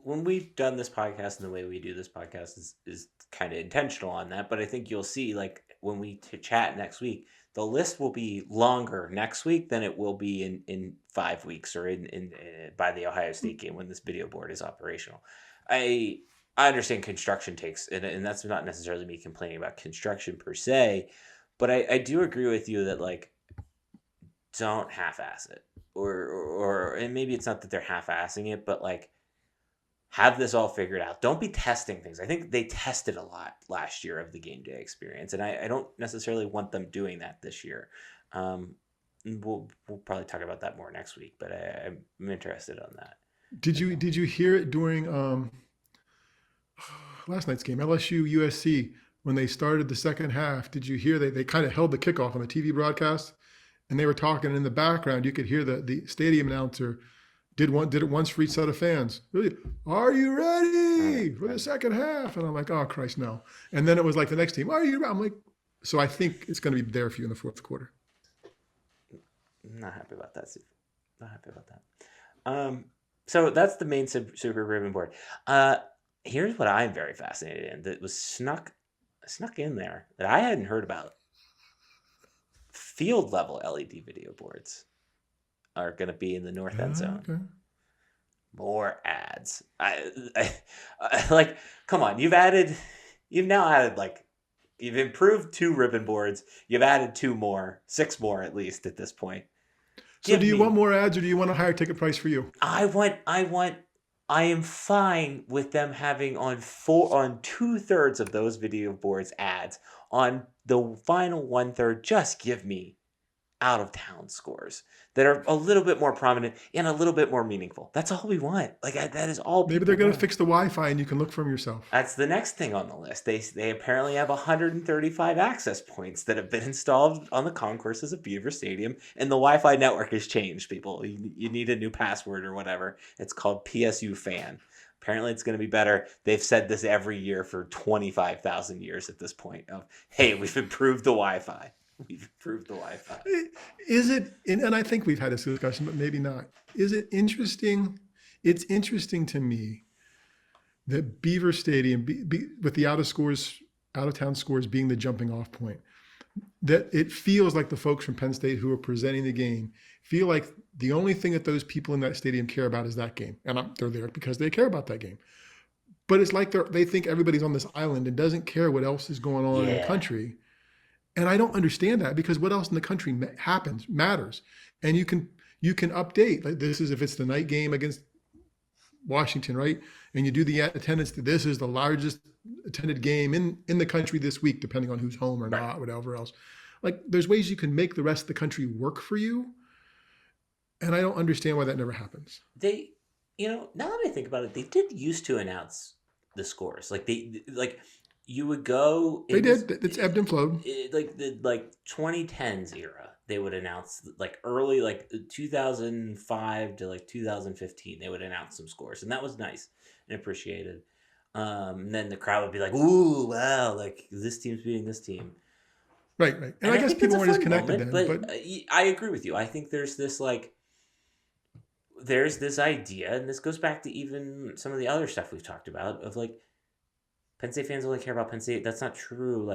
When we've done this podcast and the way we do this podcast is kind of intentional on that, but I think you'll see, like, when we chat next week, the list will be longer next week than it will be in 5 weeks or in by the Ohio State game when this video board is operational. I understand construction takes, and that's not necessarily me complaining about construction per se, but I do agree with you that, like, don't half-ass it, or and maybe it's not that they're half-assing it, but like, have this all figured out. Don't be testing things. I think they tested a lot last year of the game day experience, and I don't necessarily want them doing that this year. We'll probably talk about that more next week, but I'm interested on that. Did you hear it during last night's game, LSU USC, when they started the second half? Did you hear they kind of held the kickoff on the TV broadcast, and they were talking in the background? You could hear the stadium announcer did it once for each set of fans. Really, are you ready for the second half? And I'm like, oh Christ, no. And then it was like the next team, are you ready? I'm like, so I think it's going to be there for you in the fourth quarter. Not happy about that, Steve. Not happy about that. So that's the main super ribbon board. Here's what I'm very fascinated in that was snuck in there that I hadn't heard about. field level LED video boards are going to be in the north end zone. Okay. More ads. I like, come on, you've now added like, you've improved 2 ribbon boards. You've added 2 more, 6 more at least at this point. So do you want more ads, or do you want a higher ticket price for you? I am fine with them having on 2/3 of those video boards ads. On the final 1/3, just give me out of town scores that are a little bit more prominent and a little bit more meaningful. That's all we want. Like, that is all. Maybe they're going to fix the Wi-Fi and you can look for them yourself. That's the next thing on the list. They apparently have 135 access points that have been installed on the concourses of Beaver Stadium, and the Wi-Fi network has changed. People, you need a new password or whatever. It's called PSU Fan. Apparently, it's going to be better. They've said this every year for 25,000 years at this point. Of, hey, we've improved the Wi-Fi. We've improved the Wi-Fi. Is it, and I think we've had this discussion, but maybe not. Is it interesting? It's interesting to me that Beaver Stadium, with the out of town scores being the jumping off point, that it feels like the folks from Penn State who are presenting the game feel like the only thing that those people in that stadium care about is that game. And they're there because they care about that game. But it's like they think everybody's on this island and doesn't care what else is going on in the country. And I don't understand that, because what else in the country matters. And you can update, like, this is if it's the night game against Washington, right? And you do the attendance, this is the largest attended game in the country this week, depending on who's home or not, whatever else. Like, there's ways you can make the rest of the country work for you. And I don't understand why that never happens. They, now that I think about it, they did used to announce the scores. You would go. They did. It's ebbed and flowed. Like the 2010s era, they would announce early 2005 to 2015. They would announce some scores, and that was nice and appreciated. And then the crowd would be like, "Ooh, wow! Like, this team's beating this team." Right. And I guess people weren't as connected then. But I agree with you. I think there's this idea, and this goes back to even some of the other stuff we've talked about of Penn State fans only care about Penn State. That's not true.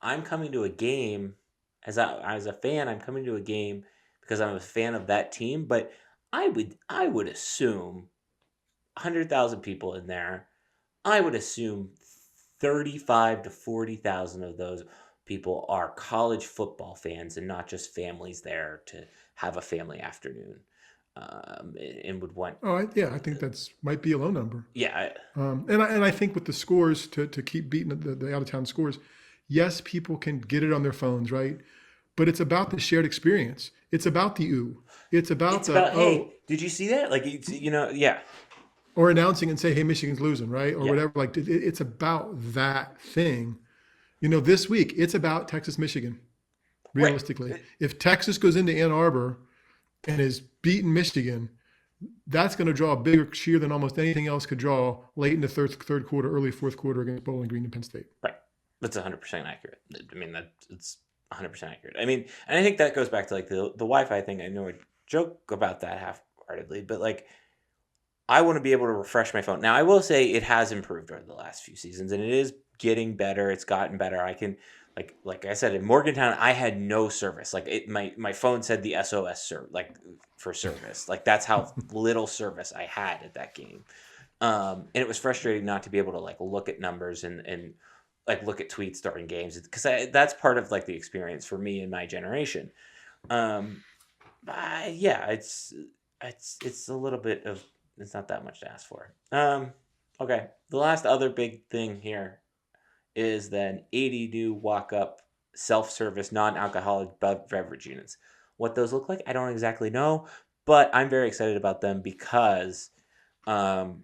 I'm coming to a game as a fan. I'm coming to a game because I'm a fan of that team. But I would assume 100,000 people in there. I would assume 35 to 40,000 of those people are college football fans and not just families there to have a family afternoon. And would want. Oh, I think that's might be a low number. Yeah. And I think with the scores to keep beating the out of town scores, yes, people can get it on their phones, right? But it's about the shared experience. It's about the ooh. It's about hey, did you see that? Yeah. Or announcing and say, hey, Michigan's losing, right? Or whatever. It's about that thing. This week it's about Texas, Michigan. Realistically, right. If Texas goes into Ann Arbor and is beating Michigan, that's going to draw a bigger cheer than almost anything else could draw late in the third quarter, early fourth quarter against Bowling Green and Penn State. Right. That's 100% accurate. I mean, it's 100% accurate. I mean, and I think that goes back to the Wi-Fi thing. I know I joke about that half-heartedly, but I want to be able to refresh my phone. Now, I will say it has improved over the last few seasons, and it is getting better. It's gotten better. I can, like I said, in Morgantown, I had no service. My phone said the SOS for service. That's how little service I had at that game. And it was frustrating not to be able to look at numbers and look at tweets during games, because that's part of the experience for me and my generation. It's a little bit of, it's not that much to ask for. Okay, the last other big thing here is then 80 new walk-up self-service non-alcoholic beverage units. What those look like, I don't exactly know, but I'm very excited about them because I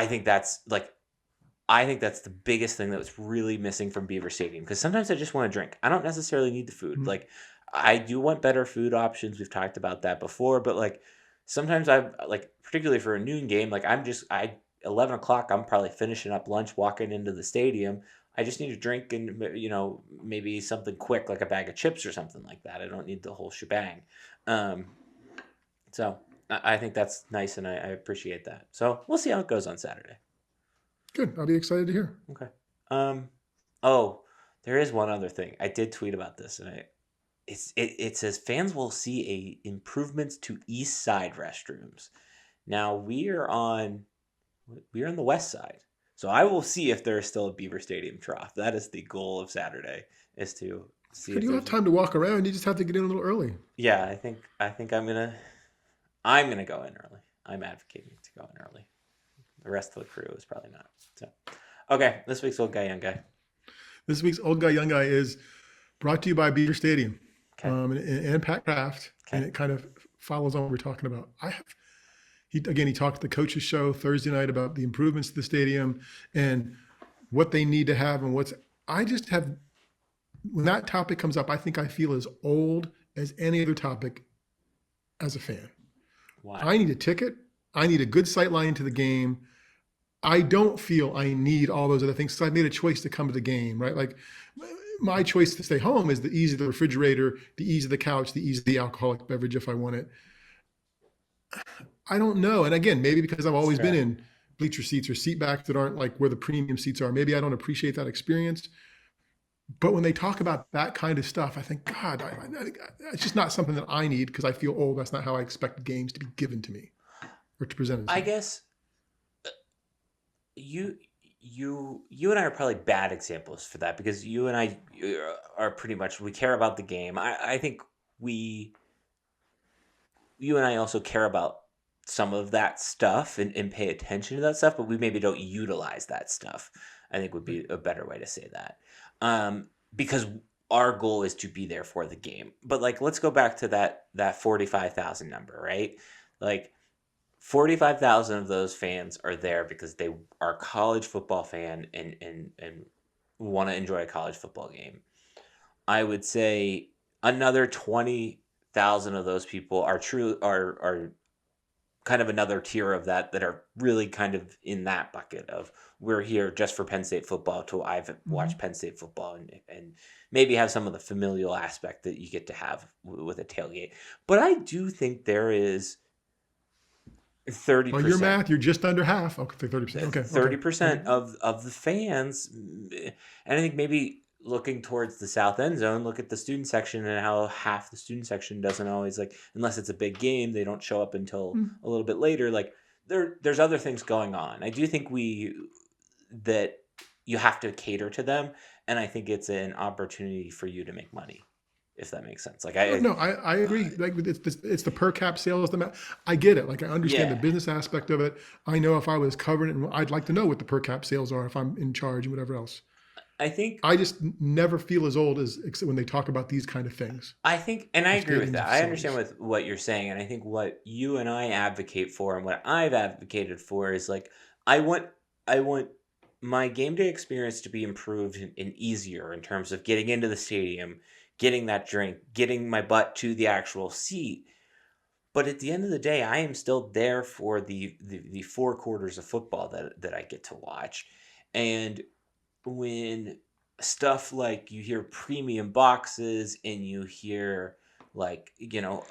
think that's the biggest thing that was really missing from Beaver Stadium. Because sometimes I just want to drink. I don't necessarily need the food. Mm-hmm. I do want better food options. We've talked about that before, but sometimes I've particularly for a noon game, 11 o'clock, I'm probably finishing up lunch, walking into the stadium. I just need a drink and, maybe something quick, like a bag of chips or something like that. I don't need the whole shebang. So I think that's nice, and I appreciate that. So we'll see how it goes on Saturday. Good. I'll be excited to hear. Okay. Oh, there is one other thing. I did tweet about this, and it says fans will see improvements to east side restrooms. Now we're on the west side, so I will see if there's still a Beaver Stadium trough. That is the goal of Saturday, is to see But if you don't have there's. time to walk around. You just have to get in a little early. Yeah, I think I'm gonna go in early. I'm advocating to go in early. The rest of the crew is probably not. So, okay, this week's old guy, young guy. This week's Old Guy, Young Guy is brought to you by Beaver Stadium Okay, and Pat Kraft, and okay, it kind of follows on what we're talking about. He talked at the coaches show Thursday night about the improvements to the stadium and what they need to have and I just have, when that topic comes up, I think I feel as old as any other topic as a fan. why? I need a ticket. I need a good sight line to the game. I don't feel I need all those other things because I made a choice to come to the game, right? Like my choice to stay home is the ease of the refrigerator, the ease of the couch, the ease of the alcoholic beverage if I want it. I don't know. And again, maybe because I've always been in bleacher seats or seat backs that aren't like where the premium seats are. Maybe I don't appreciate that experience. But when they talk about that kind of stuff, I think, God, it's just not something that I need because I feel old. That's not how I expect games to be given to me or to present. I guess you you and I are probably bad examples for that because you and I are pretty much, we care about the game. I think we you and I also care about some of that stuff and pay attention to that stuff, but we maybe don't utilize that stuff. I think would be a better way to say that. Because our goal is to be there for the game. But like, let's go back to that 45,000 number, right? Like 45,000 of those fans are there because they are a college football fan and want to enjoy a college football game. I would say another 20,000 of those people are kind of another tier of that are really kind of in that bucket of we're here just for Penn State football till I've watched Penn State football and maybe have some of the familial aspect that you get to have with a tailgate. But I do think there is 30%. Well, your math, you're just under half. Okay, 30%. Okay. 30% of the fans. And I think maybe looking towards the south end zone, look at the student section and how half the student section doesn't always, like, unless it's a big game, they don't show up until a little bit later. Like there's other things going on. I do think that you have to cater to them. And I think it's an opportunity for you to make money, if that makes sense. Like I agree. Like it's the per cap sales. I get it. Like I understand the business aspect of it. I know if I was covering it, and I'd like to know what the per cap sales are if I'm in charge and whatever else. I think I just never feel as old as when they talk about these kind of things. I think, and I agree with that. I understand with what you're saying, and I think what you and I advocate for, and what I've advocated for, is like I want my game day experience to be improved and easier in terms of getting into the stadium, getting that drink, getting my butt to the actual seat. But at the end of the day, I am still there for the 4 quarters of football that I get to watch. And when stuff like you hear premium boxes and you hear like,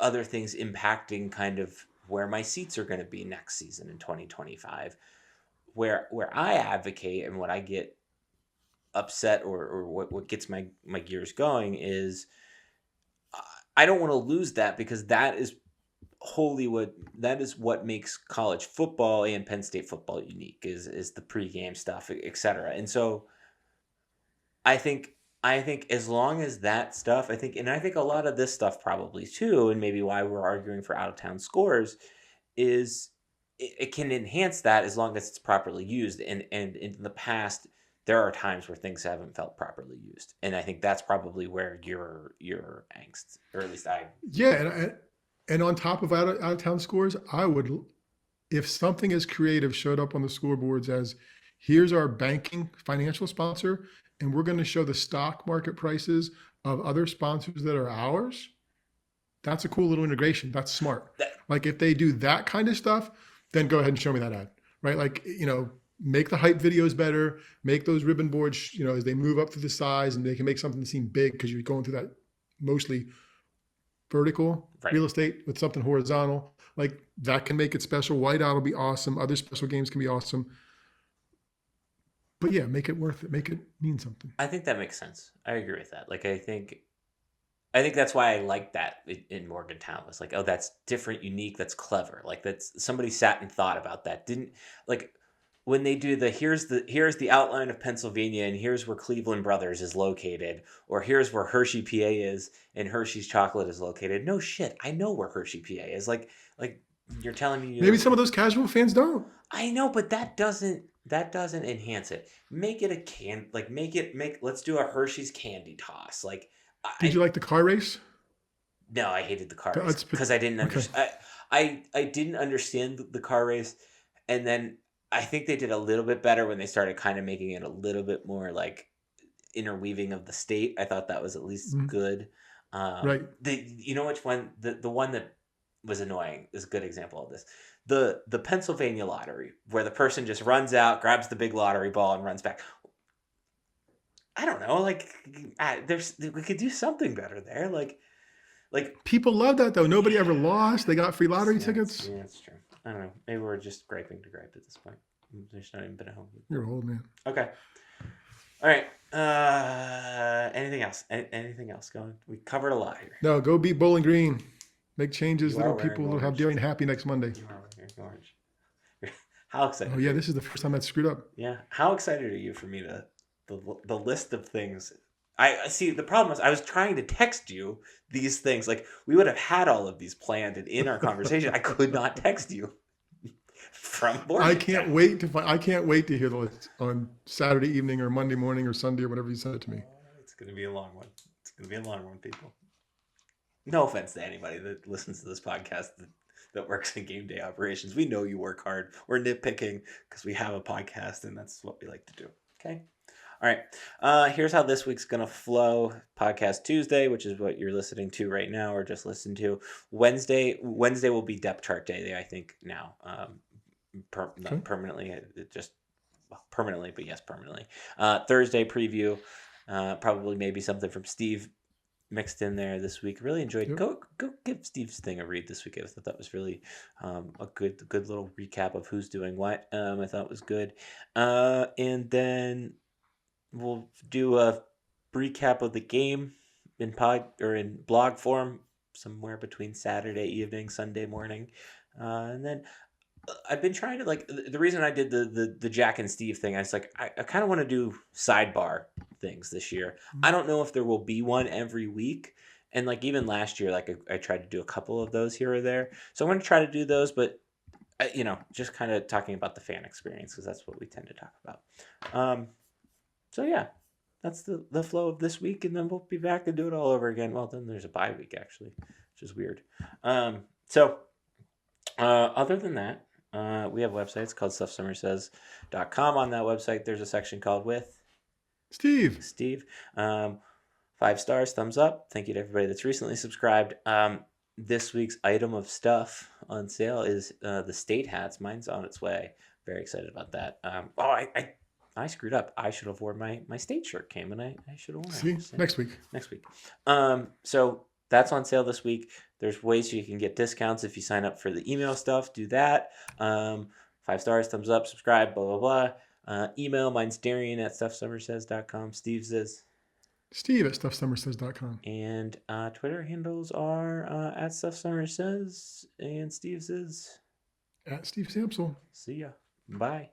other things impacting kind of where my seats are going to be next season in 2025, where I advocate and what I get upset or what gets my gears going is I don't want to lose that, because that is what makes college football and Penn State football unique is the pregame stuff, etc. And so I think as long as that stuff, I think a lot of this stuff probably too, and maybe why we're arguing for out of town scores, is it can enhance that as long as it's properly used. And in the past, there are times where things haven't felt properly used, and I think that's probably where your angst, or at least I. Yeah, and on top of out of town scores, I would, if something as creative showed up on the scoreboards as, here's our banking financial sponsor, and we're going to show the stock market prices of other sponsors that are ours. That's a cool little integration. That's smart. Like if they do that kind of stuff, then go ahead and show me that ad, right? Like, make the hype videos better, make those ribbon boards, as they move up through the size, and they can make something seem big because you're going through that mostly vertical real estate with something horizontal. Like that can make it special. Whiteout will be awesome. Other special games can be awesome. But yeah, make it worth it. Make it mean something. I think that makes sense. I agree with that. Like, I think I think that's why I like that in Morgantown. It's like, oh, that's different, unique, that's clever. Like that's somebody sat and thought about that. Didn't like when they do here's the outline of Pennsylvania and here's where Cleveland Brothers is located, or here's where Hershey, PA is and Hershey's chocolate is located. No shit, I know where Hershey, PA is. Like you're telling me Maybe some of those casual fans don't. I know, but that doesn't enhance it. Make it let's do a Hershey's candy toss. Like Did you like the car race? no, I hated the car race That's because I didn't okay. understand. I didn't understand the car race, and then I think they did a little bit better when they started kind of making it a little bit more like interweaving of the state. I thought that was at least Mhm. good. Right. You know which one the one that was annoying is a good example of this. The Pennsylvania lottery where the person just runs out, grabs the big lottery ball, and runs back. I don't know. Like, we could do something better there. Like People love that though. Nobody ever lost. They got free lottery tickets. Yeah, that's true. I don't know. Maybe we're just griping to gripe at this point. There's not even been a home game. You're old, man. Okay. All right. Anything else? Anything else going? We covered a lot here. No, go beat Bowling Green. Make changes. You are Little wearing people will orange. have Darian happy next Monday. You are wearing orange. How excited? Oh yeah, this is the first time that's screwed up. Yeah. How excited are you for me to the list of things? I see. The problem is I was trying to text you these things. Like we would have had all of these planned and in our conversation. I could not text you from Morgantown. I can't wait to hear the list on Saturday evening or Monday morning or Sunday or whenever you send it to me. It's gonna be a long one. It's gonna be a long one, people. No offense to anybody that listens to this podcast that works in game day operations. We know you work hard. We're nitpicking because we have a podcast and that's what we like to do. Okay. All right. Here's how this week's going to flow. Podcast Tuesday, which is what you're listening to right now or just listened to. Wednesday will be depth chart day, I think, now. Not permanently, just permanently, but yes, permanently. Thursday preview, probably maybe something from Steve mixed in there this week. Really enjoyed. Yep. Go give Steve's thing a read this week. I thought that was really a good little recap of who's doing what. I thought was good. And then we'll do a recap of the game in blog form somewhere between Saturday evening, Sunday morning, and then I've been trying to the reason I did the Jack and Steve thing. I was like, I kind of want to do sidebar things this year. I don't know if there will be one every week, and like even last year, like I tried to do a couple of those here or there. So I'm going to try to do those, but just kind of talking about the fan experience because that's what we tend to talk about. So yeah, that's the flow of this week, and then we'll be back and do it all over again. Well, then there's a bye week actually, which is weird. Other than that, we have websites called StuffSummerSays.com. On that website, there's a section called With Steve. 5 stars, thumbs up. Thank you to everybody that's recently subscribed. This week's item of stuff on sale is the state hats. Mine's on its way. Very excited about that. I screwed up. I should have worn my state shirt came, and I should have worn it. See, next week. So that's on sale this week. There's ways you can get discounts if you sign up for the email stuff. Do that. 5 stars, thumbs up, subscribe, blah, blah, blah. Email, mine's Darian at StuffSummerSays.com. Steve's is Steve at StuffSummerSays.com. And Twitter handles are at StuffSummerSays, and Steve's is At Steve Samsel. See ya. Bye.